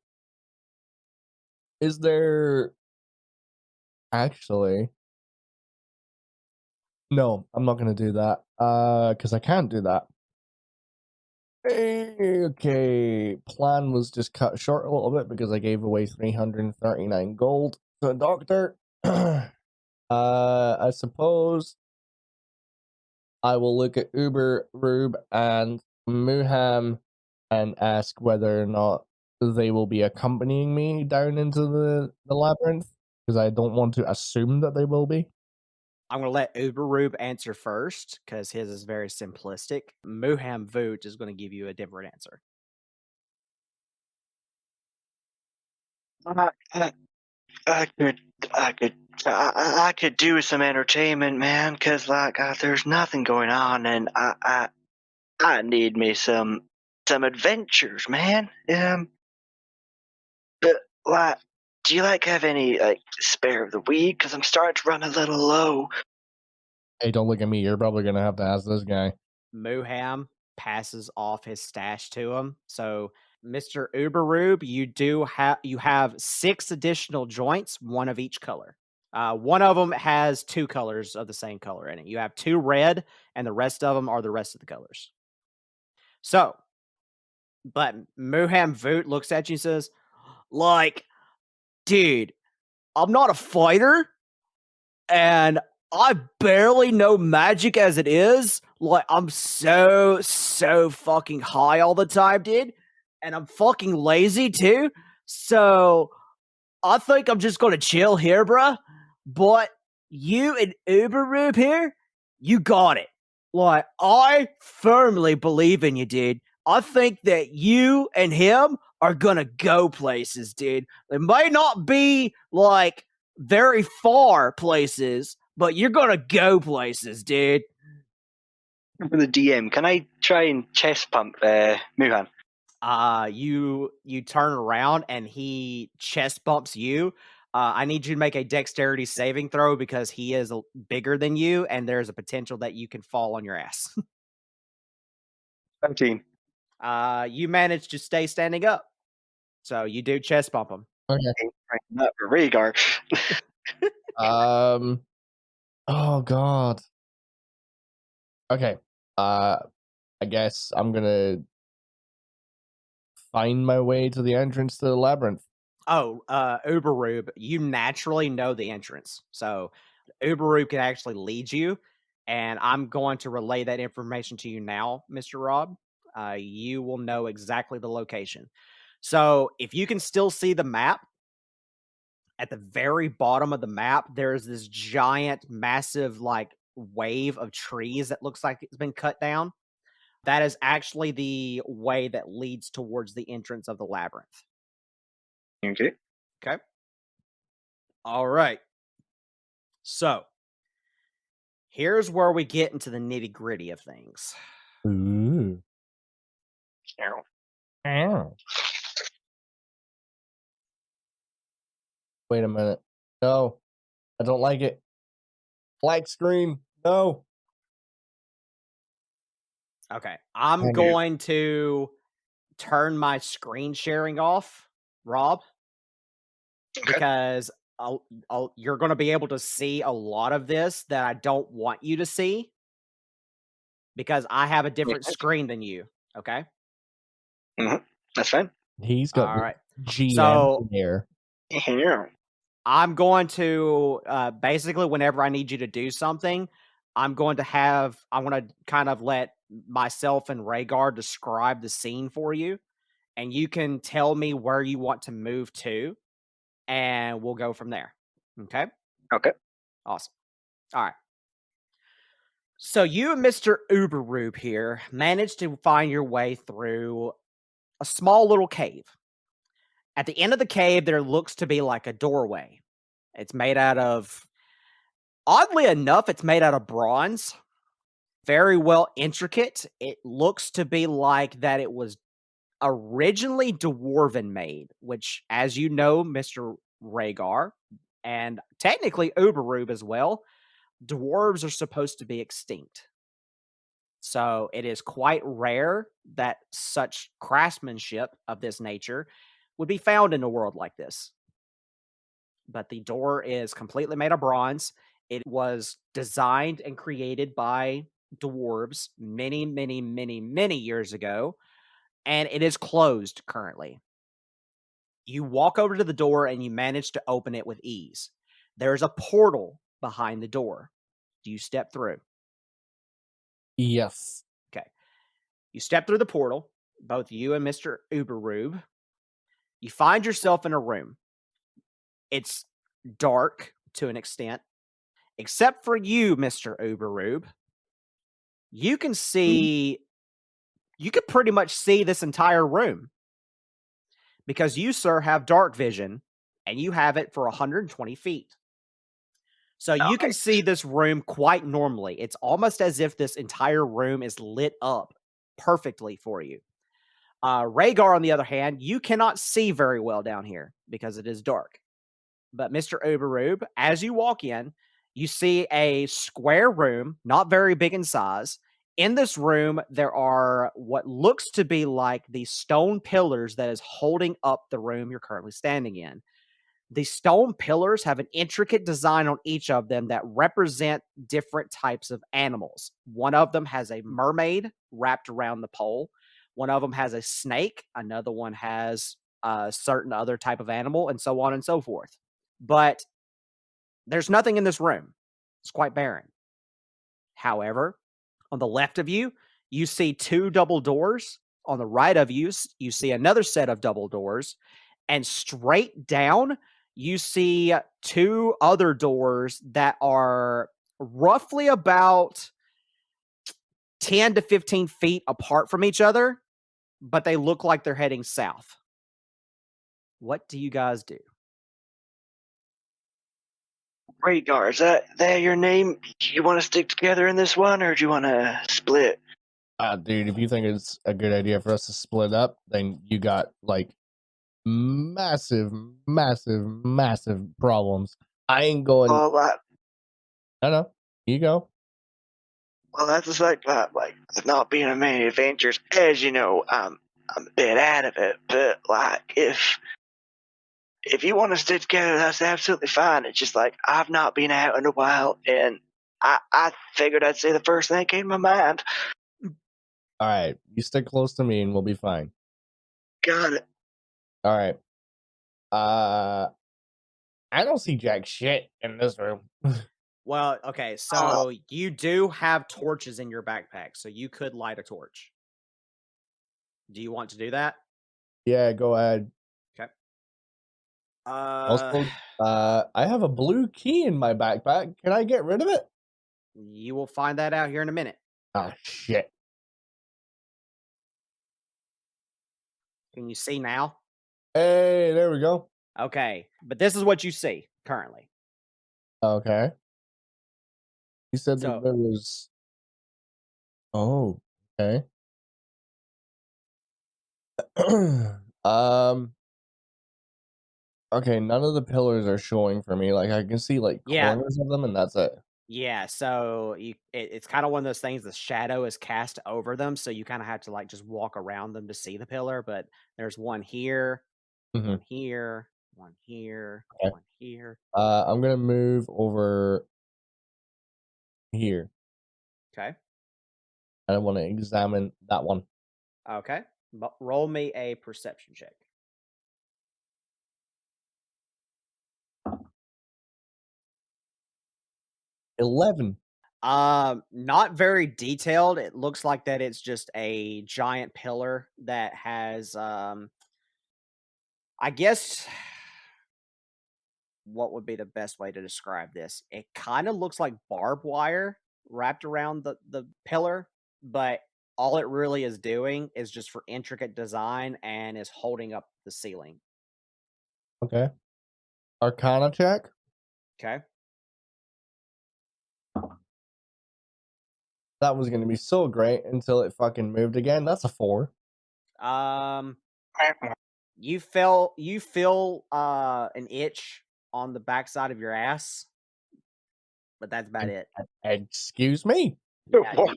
Is there actually? No, I'm not gonna do that. Because I can't do that. Okay, plan was just cut short a little bit because I gave away 339 gold to a doctor. I suppose I will look at Uber, Rube, and Muham and ask whether or not they will be accompanying me down into the labyrinth, because I don't want to assume that they will be. I'm going to let Uber Rube answer first, because his is very simplistic. Muham Voot is going to give you a different answer. I could do some entertainment, man, because there's nothing going on, and I need me some adventures, man. But do you have any spare of the weed? Because I'm starting to run a little low. Hey, don't look at me. You're probably gonna have to ask this guy. Muham passes off his stash to him. So, Mr. Uberrube, you have 6 additional joints, one of each color. One of them has 2 colors of the same color in it. You have 2 red, and the rest of them are the rest of the colors. So, but Muham Voot looks at you and says, dude, I'm not a fighter, and I barely know magic as it is. I'm so fucking high all the time, dude. And I'm fucking lazy too. So I think I'm just gonna chill here, bruh. But you and Uberrube here, you got it. I firmly believe in you, dude. I think that you and him are gonna go places, dude. It may not be very far places, but you're gonna go places, dude. For the DM, can I try and chest pump Muhan? You turn around and he chest bumps you. I need you to make a dexterity saving throw because he is bigger than you, and there's a potential that you can fall on your ass. 17. You manage to stay standing up, so you do chest bump him. Okay. Not for Rhaegar. Oh god. Okay. I guess I'm gonna find my way to the entrance to the labyrinth. Oh, Uberrube, you naturally know the entrance. So Uberrube can actually lead you, and I'm going to relay that information to you now, Mr. Rob. You will know exactly the location. So if you can still see the map, at the very bottom of the map, there's this giant, massive, wave of trees that looks like it's been cut down. That is actually the way that leads towards the entrance of the labyrinth. Okay. Okay. All right. So, here's where we get into the nitty gritty of things. Ooh. Ow. Wait a minute. No, I don't like it. Black screen. No. Okay. I'm going to turn my screen sharing off, Rob, because you're going to be able to see a lot of this that I don't want you to see because I have a different screen than you. Okay. That's fine. He's got all right. GM So here. I'm going to basically whenever I need you to do something, I want to kind of let myself and Rhaegar describe the scene for you, and you can tell me where you want to move to, and we'll go from there. Okay? Okay. Awesome. All right. So you and Mr. Uberrube here managed to find your way through a small little cave. At the end of the cave, there looks to be like a doorway. It's made out of, oddly enough, it's made out of bronze. Very well intricate. It looks to be like that it was originally dwarven made, which, as you know, Mr. Rhaegar, and technically Uberrube as well, dwarves are supposed to be extinct. So it is quite rare that such craftsmanship of this nature would be found in a world like this. But the door is completely made of bronze. It was designed and created by dwarves many, many, many, many years ago, and it is closed currently. You walk over to the door and you manage to open it with ease. There's a portal behind the door. Do you step through? Yes. Okay. You step through the portal, both you and Mr. Uberrube. You find yourself in a room. It's dark to an extent, except for you, Mr. Uberrube. You can see, you could pretty much see this entire room because you, sir, have dark vision and you have it for 120 feet. So you can see this room quite normally. It's almost as if this entire room is lit up perfectly for you. Rhaegar, on the other hand, you cannot see very well down here because it is dark. But Mr. Uberrube, as you walk in, you see a square room, not very big in size. In this room, there are what looks to be like the stone pillars that is holding up the room you're currently standing in. The stone pillars have an intricate design on each of them that represent different types of animals. One of them has a mermaid wrapped around the pole. One of them has a snake. Another one has a certain other type of animal, and so on and so forth. But there's nothing in this room. It's quite barren. However, on the left of you, you see two double doors. On the right of you, you see another set of double doors. And straight down, you see two other doors that are roughly about 10 to 15 feet apart from each other, but they look like they're heading south. What do you guys do? Rhaegar, is that your name? Do you want to stick together in this one, or do you want to split? Dude, if you think it's a good idea for us to split up, then you got like massive, massive, massive problems. I ain't going. No, you go. Well, that's just like not being a many adventures. As you know, I'm a bit out of it, but like if you want to stick together, that's absolutely fine. It's just like I've not been out in a while, and I figured I'd say the first thing that came to my mind. All right, you stick close to me, and we'll be fine. Got it. All right. I don't see jack shit in this room. Well, okay, so you do have torches in your backpack, so you could light a torch. Do you want to do that? Yeah, go ahead. Okay. Also, I have a blue key in my backpack. Can I get rid of it? You will find that out here in a minute. Ah, shit. Can you see now? Hey, there we go. Okay, but this is what you see. currently. Okay. You said So- that there was. Oh, okay. Okay, none of the pillars are showing for me. Like I can see like Yeah. corners of them, and that's it. Yeah, so it's kind of one of those things. The shadow is cast over them, so you kind of have to like just walk around them to see the pillar. But there's one here, Mhm. one here, one here, Okay. one here. I'm gonna move over here. Okay. I want to examine that one. Okay. But roll me a perception check. 11. Not very detailed. It looks like that it's just a giant pillar that has I guess what would be the best way to describe this? It kind of looks like barbed wire wrapped around the pillar, but all it really is doing is just for intricate design and is holding up the ceiling. Okay. Arcana check. Okay. That was gonna be so great until it fucking moved again. That's a 4. You feel an itch on the backside of your ass, but that's about it. Excuse me. Yeah,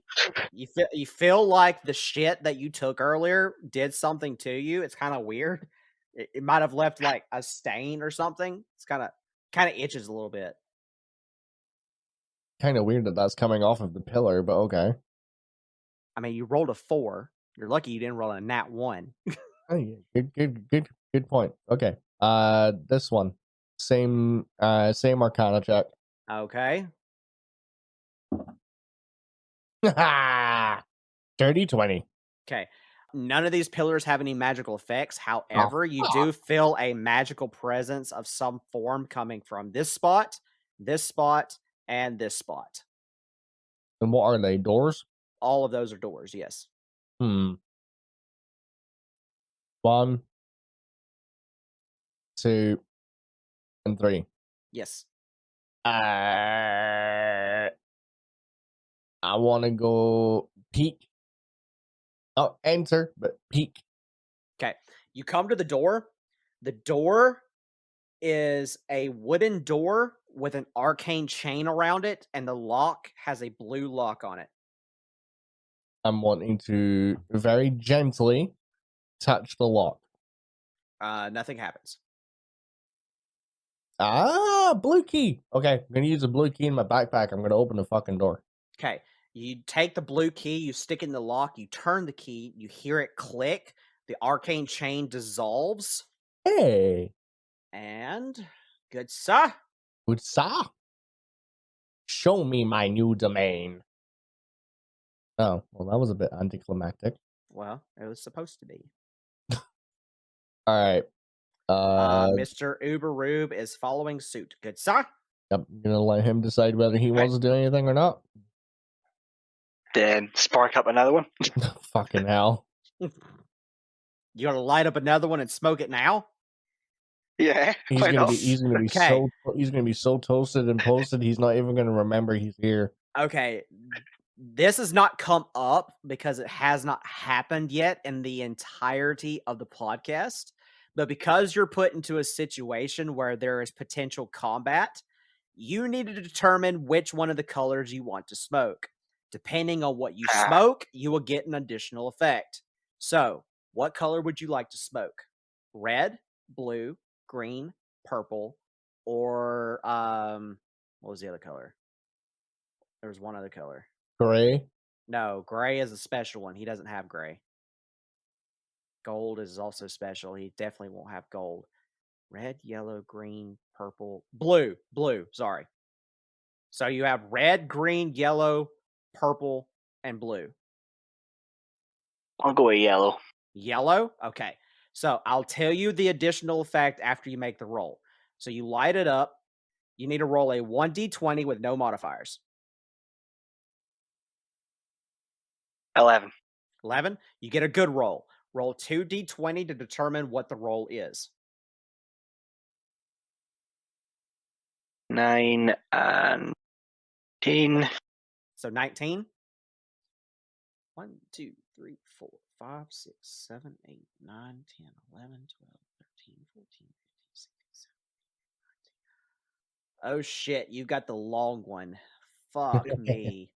you feel like the shit that you took earlier did something to you. It's kind of weird. It might have left like a stain or something. It's kind of itches a little bit. Kind of weird that that's coming off of the pillar, but okay. I mean, you rolled a 4. You're lucky you didn't roll a nat 1. Oh, yeah. Good point. Okay. This one. Same Arcana check. Okay. Dirty 20. Okay. None of these pillars have any magical effects. However, you do feel a magical presence of some form coming from this spot, and this spot. And what are they? Doors? All of those are doors, yes. 1, 2, and 3. Yes. I want to go peek. Not enter, but peek. Okay. You come to the door. The door is a wooden door with an arcane chain around it, and the lock has a blue lock on it. I'm wanting to very gently touch the lock. Nothing happens. Blue key. Okay, I'm gonna use a blue key in my backpack. I'm gonna open the fucking door. Okay. You take the blue key, you stick it in the lock, you turn the key, you hear it click, the arcane chain dissolves. Hey. And good sir. Good sir. Show me my new domain. Oh, well, that was a bit anticlimactic. Well, it was supposed to be. All right. Mr. Uberoob is following suit. Good sir. Yep, I'm gonna let him decide whether he wants to do anything or not. Then spark up another one. Fucking hell. You gonna light up another one and smoke it now? Yeah, He's why gonna not? be so toasted and posted. He's not even gonna remember he's here. Okay. This has not come up because it has not happened yet in the entirety of the podcast. But because you're put into a situation where there is potential combat, you need to determine which one of the colors you want to smoke. Depending on what you smoke, you will get an additional effect. So, what color would you like to smoke? Red, blue, green, purple, or what was the other color? There was one other color. Gray. No, gray is a special one. He doesn't have gray. Gold is also special. He definitely won't have gold. Red, yellow, green, purple, blue. Sorry. So you have red, green, yellow, purple, and blue. I'll go with yellow. Yellow? Okay. So I'll tell you the additional effect after you make the roll. So you light it up. You need to roll a 1d20 with no modifiers. 11. 11. You get a good roll. Roll 2d20 to determine what the roll is. 9 and 10. So 19. 1, 2, 3, 4, 5, 6, 7, 8, 9, 10, 11, 12, 13, 14, 15, 16, 17, 18, 19. Oh shit, you got the long one. Fuck me.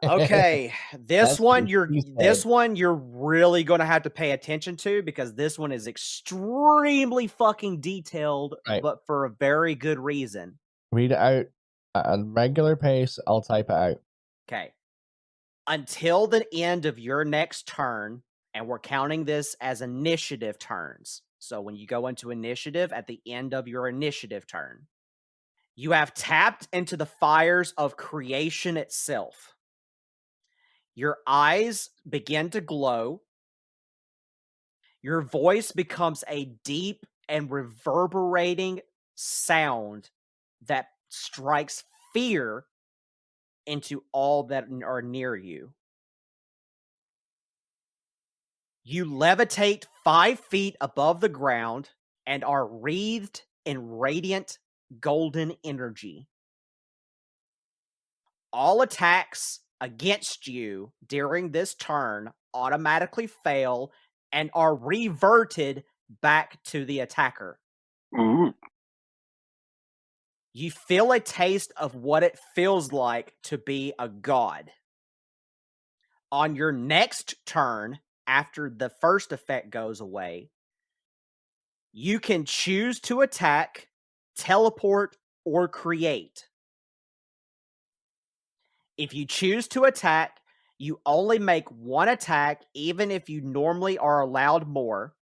Okay, this one you're really going to have to pay attention to because this one is extremely fucking detailed, but for a very good reason. Read it out at a regular pace. I'll type it out. Okay. Until the end of your next turn, and we're counting this as initiative turns. So when you go into initiative at the end of your initiative turn, you have tapped into the fires of creation itself. Your eyes begin to glow. Your voice becomes a deep and reverberating sound that strikes fear into all that are near you. You levitate 5 feet above the ground and are wreathed in radiant golden energy. All attacks against you during this turn automatically fail and are reverted back to the attacker. Ooh. You feel a taste of what it feels like to be a god. On your next turn, after the first effect goes away, you can choose to attack, teleport, or create. If you choose to attack, you only make 1 attack, even if you normally are allowed more.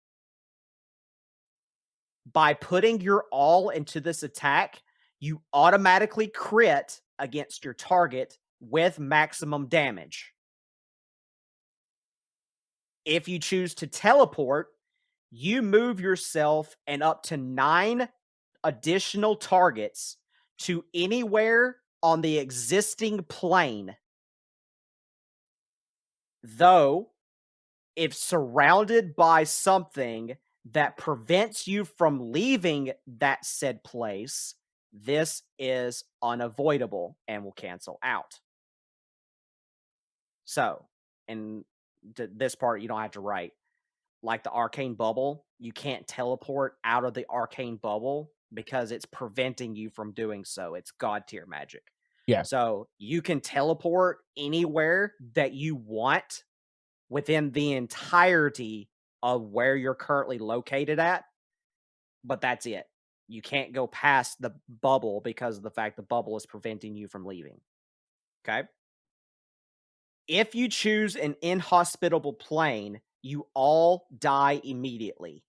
By putting your all into this attack, you automatically crit against your target with maximum damage. If you choose to teleport, you move yourself and up to 9 additional targets to anywhere on the existing plane. Though, if surrounded by something that prevents you from leaving that said place, this is unavoidable and will cancel out. So, in this part, you don't have to write. Like the arcane bubble, you can't teleport out of the arcane bubble because it's preventing you from doing so. It's god tier magic. Yeah. So you can teleport anywhere that you want within the entirety of where you're currently located at, but that's it. You can't go past the bubble because of the fact the bubble is preventing you from leaving. Okay? If you choose an inhospitable plane, you all die immediately.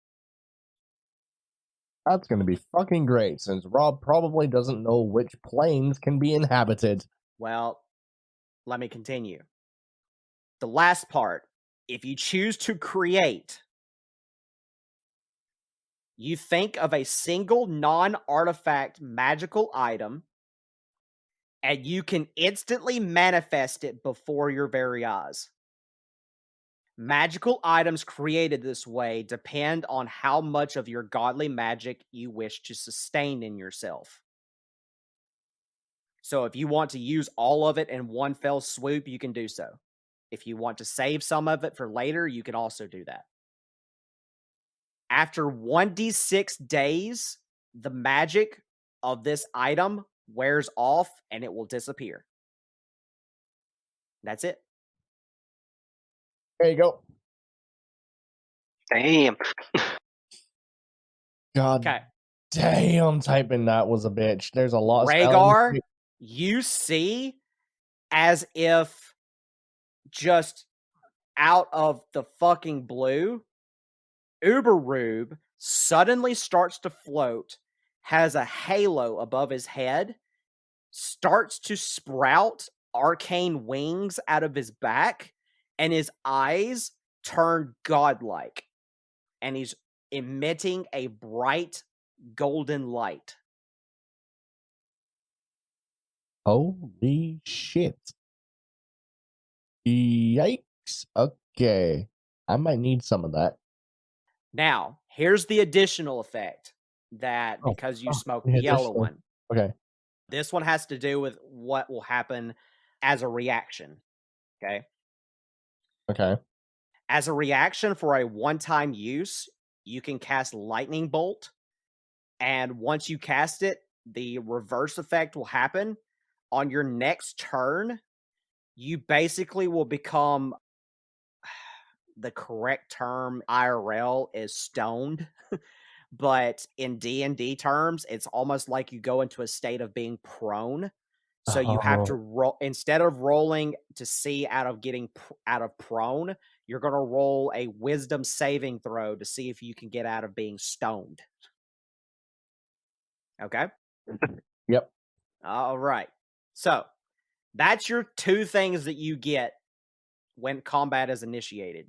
That's going to be fucking great, since Rob probably doesn't know which planes can be inhabited. Well, let me continue. The last part, if you choose to create, you think of a single non-artifact magical item, and you can instantly manifest it before your very eyes. Magical items created this way depend on how much of your godly magic you wish to sustain in yourself. So if you want to use all of it in one fell swoop, you can do so. If you want to save some of it for later, you can also do that. After 1d6 days, the magic of this item wears off and it will disappear. That's it. There you go. Damn. God damn, typing that was a bitch. There's a lot of Rhaegar, you see as if just out of the fucking blue, Uberrube suddenly starts to float, has a halo above his head, starts to sprout arcane wings out of his back, and his eyes turn godlike. And he's emitting a bright golden light. Holy shit. Yikes. Okay. I might need some of that. Now, here's the additional effect. that because you smoked the yeah, yellow one. Okay. This one has to do with what will happen as a reaction. Okay. Okay. As a reaction for a one-time use, you can cast Lightning Bolt. And once you cast it, the reverse effect will happen. On your next turn, you basically will become, the correct term IRL is stoned. But in D&D terms, it's almost like you go into a state of being prone. So you have to roll, instead of rolling to see out of getting out of prone, you're going to roll a wisdom saving throw to see if you can get out of being stoned. Okay? Yep. All right. So that's your two things that you get when combat is initiated.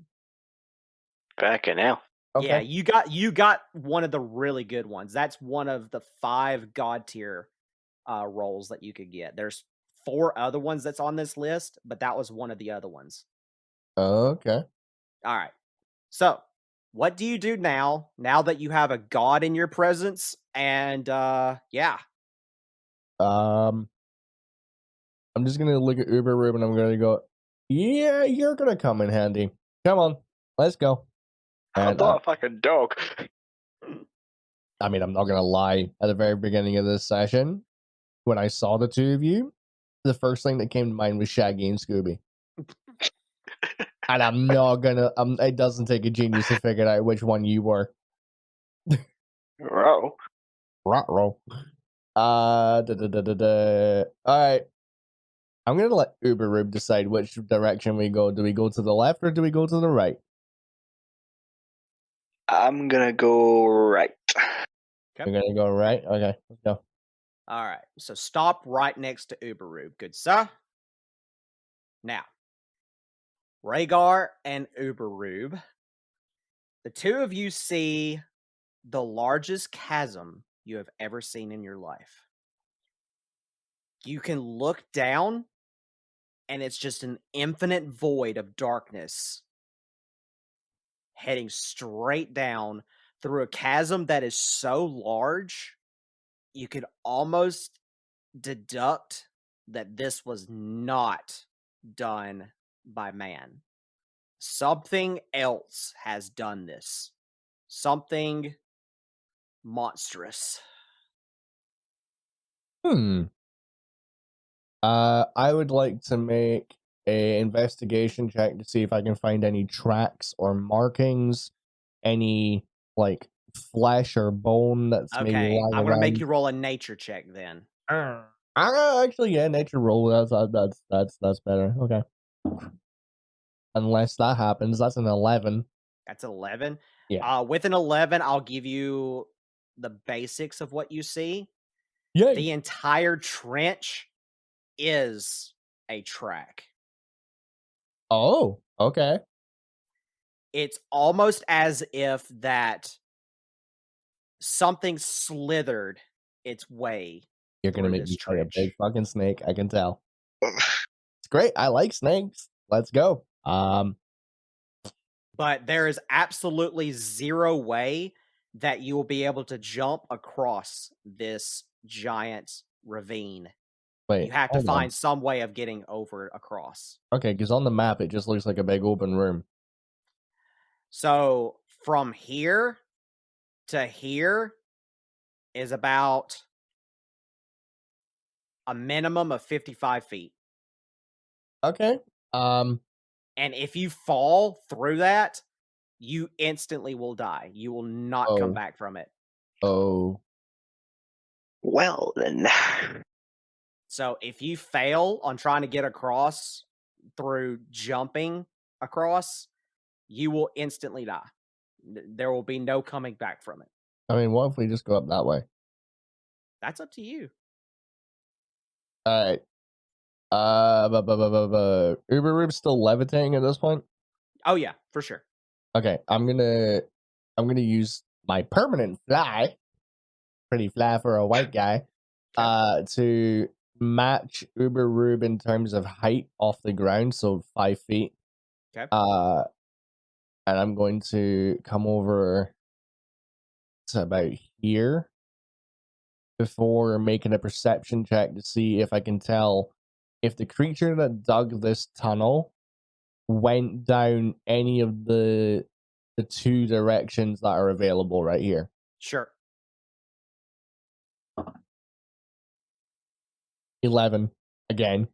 Back in now. Okay. Yeah, you got one of the really good ones. That's one of the 5 god tier rolls that you could get. There's 4 other ones that's on this list, but that was one of the other ones. Okay. All right. So, what do you do now that you have a god in your presence? And yeah. I'm just gonna look at Uber Rube and I'm gonna go, yeah, you're gonna come in handy. Come on, let's go. I'm And, not a fucking dog. I mean, I'm not gonna lie. At the very beginning of this session, when I saw the two of you, the first thing that came to mind was Shaggy and Scooby. And I'm not gonna. It doesn't take a genius to figure out which one you were. Row. Row. All right. I'm gonna let Uber Rube decide which direction we go. Do we go to the left or do we go to the right? I'm gonna go right. We're gonna go right. Okay, let's go. All right. So stop right next to Uber Rube, good sir. Now, Rhaegar and Uber Rube, the two of you see the largest chasm you have ever seen in your life. You can look down, and it's just an infinite void of darkness heading straight down through a chasm that is so large, you could almost deduct that this was not done by man. Something else has done this. Something monstrous. I would like to make a investigation check to see if I can find any tracks or markings, any like flesh or bone that's maybe Okay, lying I'm gonna around. make you roll a nature check then. Actually, yeah, nature roll. That's better. Okay. Unless that happens, that's an 11. That's 11. Yeah. With an 11, I'll give you the basics of what you see. Yeah. The entire trench is a track. Oh, okay. It's almost as if that something slithered its way. You're gonna make me play a big fucking snake. I can tell. It's great. I like snakes. Let's go. But there is absolutely zero way that you will be able to jump across this giant ravine. Wait, you have to find some way of getting over across. Okay, because on the map it just looks like a big open room. So from here to here is about a minimum of 55 feet. Okay. And if you fall through that, you instantly will die. You will not come back from it. Oh. Well, then. So if you fail on trying to get across through jumping across, you will instantly die. There will be no coming back from it. I mean, what if we just go up that way? That's up to you. All right. Uber Rube's still levitating at this point? Oh yeah, for sure. Okay, I'm gonna use my permanent fly, pretty fly for a white guy, to match Uber Rube in terms of height off the ground, so 5 feet. Okay. And I'm going to come over to about here before making a perception check to see if I can tell if the creature that dug this tunnel went down any of the two directions that are available right here. Sure. 11 again.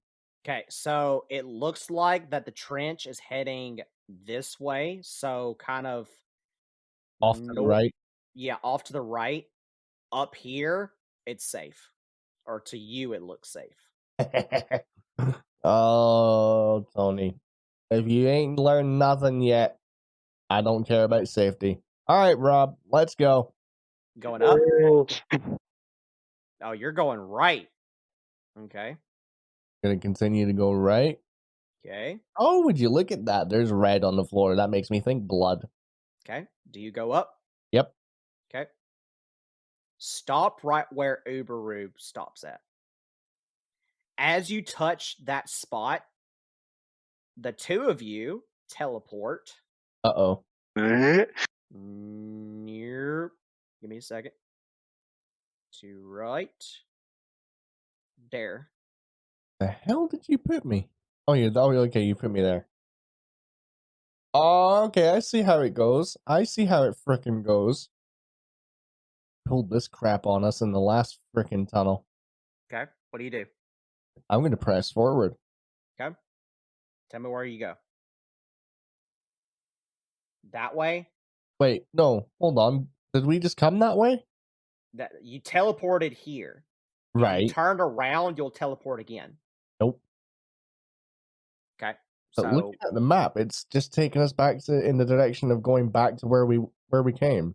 Okay, so it looks like that the trench is heading this way, so kind of Off to the right. Yeah, off to the right. Up here, it's safe. Or to you, it looks safe. Oh, Tony. If you ain't learned nothing yet, I don't care about safety. All right, Rob, let's go. Going up? Oh, you're going right. Okay. Gonna continue to go right. Okay. Oh, would you look at that? There's red on the floor. That makes me think blood. Okay. Do you go up? Yep. Okay. Stop right where Uberube stops at. As you touch that spot, the two of you teleport. Uh-oh. Near. Give me a second. To right. There. The hell did you put me? Oh, yeah. Oh, okay. You put me there. Oh, okay. I see how it goes. I see how it frickin' goes. Pulled this crap on us in the last frickin' tunnel. Okay. What do you do? I'm going to press forward. Okay. Tell me where you go. That way? Wait, no. Hold on. Did we just come that way? That you teleported here. Right. If you turned around, you'll teleport again. Nope. Okay. But looking at the map, it's just taking us back to in the direction of going back to where we came.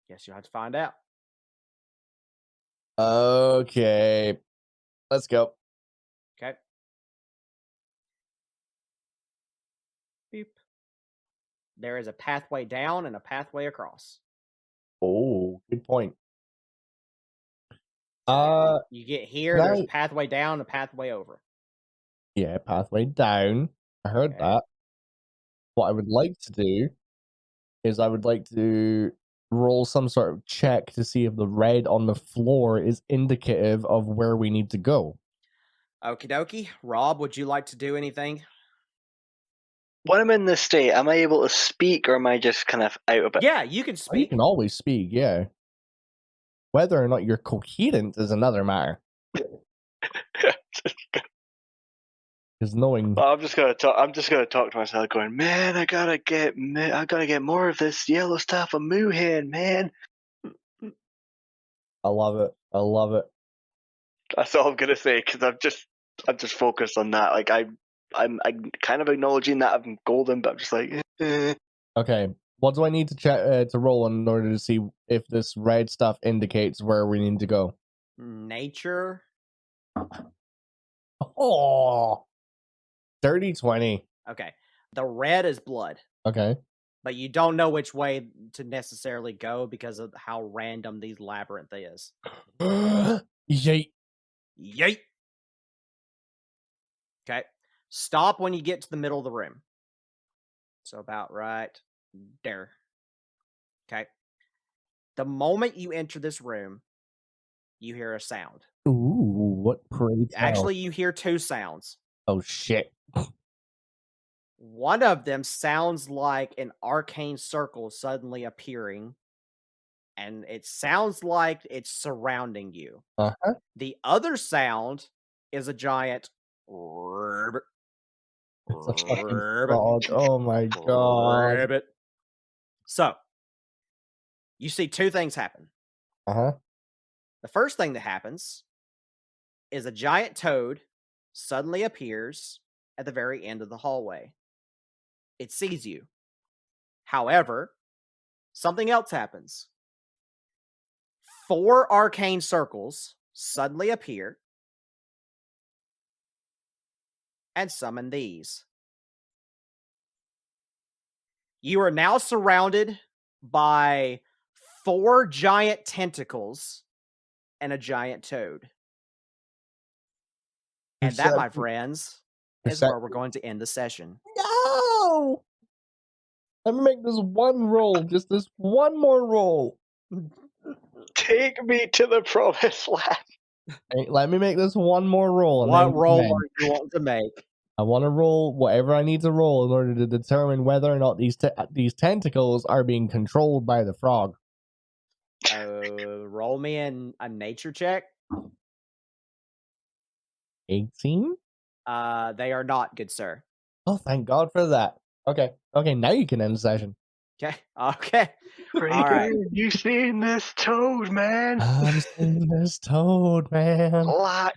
Guess you'll have to find out. Okay. Let's go. Okay. Beep. There is a pathway down and a pathway across. Oh, good point. You get here, there's a pathway down, a pathway over. Yeah, pathway down. I heard that. What I would like to do is I would like to roll some sort of check to see if the red on the floor is indicative of where we need to go. Okie dokie. Rob, would you like to do anything? When I'm in this state, am I able to speak or am I just kind of out of it? Yeah, you can speak. Oh, you can always speak, yeah. Whether or not you're coherent is another matter. Because knowing, well, I'm just gonna talk to myself, going, "Man, I gotta get more of this yellow stuff of Moohin, man." I love it. I love it. That's all I'm gonna say because I'm just focused on that. Like I'm kind of acknowledging that I'm golden, but I'm just like, Okay, what do I need to check to roll in order to see if this red stuff indicates where we need to go? Nature. Oh, 30-20. Okay. The red is blood. Okay. But you don't know which way to necessarily go because of how random these labyrinth is. Yeet. Yeet. Okay. Stop when you get to the middle of the room. So about right there. Okay. The moment you enter this room, you hear a sound. Ooh, what pretty sound. Actually, you hear two sounds. Oh, shit. One of them sounds like an arcane circle suddenly appearing, and it sounds like it's surrounding you. Uh-huh. The other sound is a giant rabbit. Oh my god. Rabbit. So, you see two things happen. Uh-huh. The first thing that happens is a giant toad suddenly appears at the very end of the hallway. It sees you. However, something else happens. 4 arcane circles suddenly appear and summon these. You are now surrounded by 4 giant tentacles and a giant toad. And that, my friends, is where we're going to end the session. No! Let me make this one roll. Just this one more roll. Take me to the promised land. Hey, let me make this one more roll. And What roll are you wanting to make? I want to roll whatever I need to roll in order to determine whether or not these tentacles are being controlled by the frog. Roll me in a nature check. 18? They are not, good sir. Oh, thank God for that. Okay, now you can end the session. Okay. Rhaegar, All right. you seen this toad, man? I'm seeing this toad, man. Are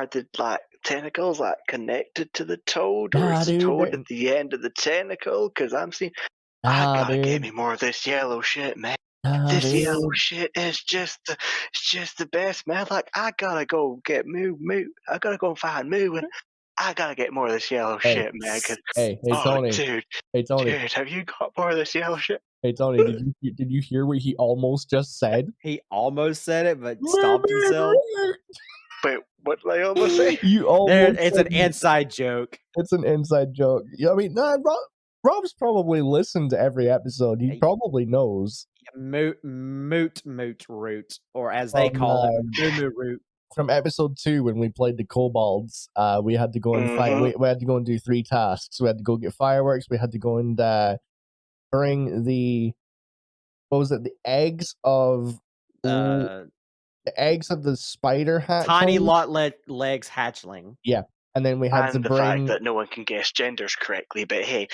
the tentacles connected to the toad, or Nah, is the dude, toad at the end of the tentacle? Because I gotta get me more of this yellow shit, man. This yellow shit is just the best, man. Like, I gotta go get Moo. I gotta go find Moo, and I gotta get more of this yellow shit, man. Hey, Tony. Dude, Hey, Tony. Dude, have you got more of this yellow shit? Hey, Tony, did you hear what he almost just said? He almost said it, but stopped himself. Wait, what did I almost say? It's an inside joke. It's an inside joke. Yeah, I mean, Rob's probably listened to every episode. He probably knows. Moot root, or as they call it, moo root. From episode 2, when we played the kobolds, we had to go and find. We had to go and do 3 tasks. We had to go get fireworks. We had to go and bring the the eggs of the spider hatchling. Tiny lot legs hatchling. Yeah, and then we had to the bring fact that no one can guess genders correctly. But hey,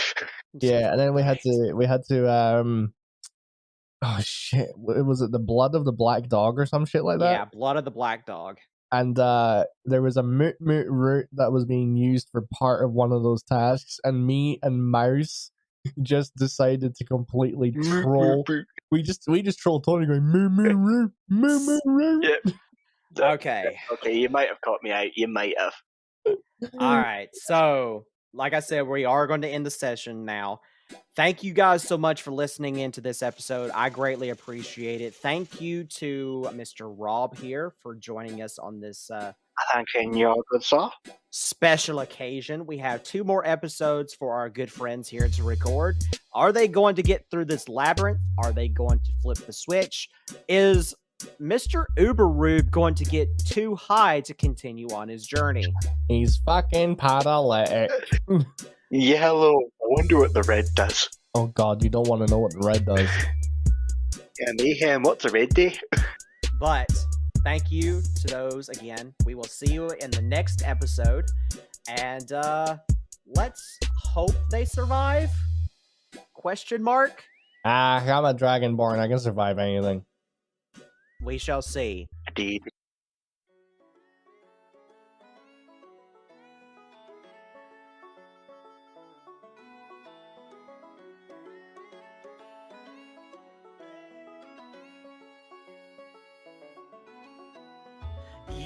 yeah, and then we had to oh shit, was it the blood of the black dog or some shit like that? Yeah, blood of the black dog. And there was a moot root that was being used for part of one of those tasks, and me and Mouse just decided to completely troll. We just trolled Tony going moo moo root. Yep. Okay, you might have caught me out. You might have. All right, so like I said, we are going to end the session now. Thank you guys so much for listening into this episode. I greatly appreciate it. Thank you to Mr. Rob here for joining us on this thanking you, good sir. Special occasion. We have 2 more episodes for our good friends here to record. Are they going to get through this labyrinth? Are they going to flip the switch? Is Mr. Uberrube going to get too high to continue on his journey? He's fucking paralytic. Yellow. I wonder what the red does. Oh God, you don't want to know what the red does. Yeah, mayhem. What's the red do? But thank you to those again. We will see you in the next episode, and let's hope they survive. Question mark? I'm a dragonborn. I can survive anything. We shall see. Indeed.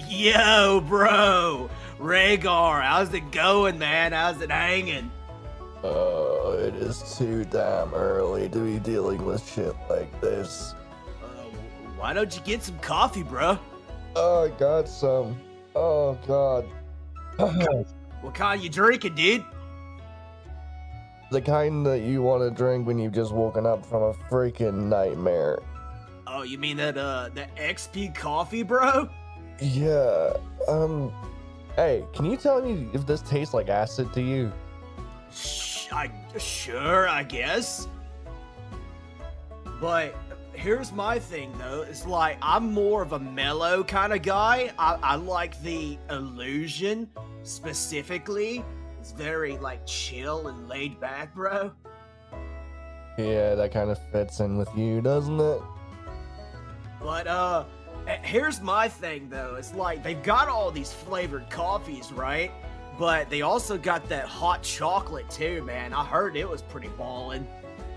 Yo, bro! Rhaegar, how's it going, man? How's it hanging? It is too damn early to be dealing with shit like this. Why don't you get some coffee, bro? Oh, I got some. Oh, God. What kind you drinking, dude? The kind that you want to drink when you've just woken up from a freaking nightmare. Oh, you mean that XP coffee, bro? Yeah, hey, can you tell me if this tastes like acid to you? Sure, I guess. But here's my thing, though. It's like, I'm more of a mellow kind of guy. I like the illusion, specifically. It's very, chill and laid back, bro. Yeah, that kind of fits in with you, doesn't it? But, here's my thing, though. It's like, they've got all these flavored coffees, right? But they also got that hot chocolate, too, man. I heard it was pretty ballin'.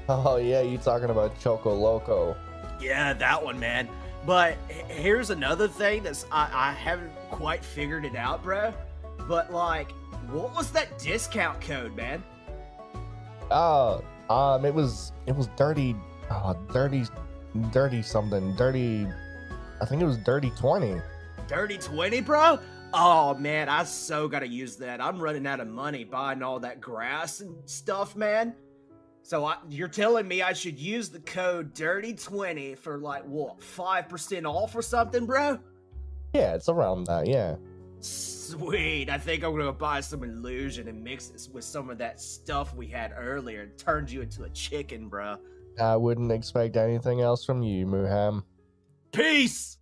Oh, yeah, you talking about Choco Loco. Yeah, that one, man. But here's another thing that's, I haven't quite figured it out, bro. But, what was that discount code, man? It was dirty something. I think it was dirty 20. Dirty 20, bro? Oh, man, I so gotta use that. I'm running out of money buying all that grass and stuff, man. So you're telling me I should use the code DIRTY20 for like what, 5% off or something, bro? Yeah, it's around that. Yeah. Sweet. I think I'm gonna buy some illusion and mix this with some of that stuff we had earlier and turned you into a chicken, bro. I wouldn't expect anything else from you, Muham. Peace.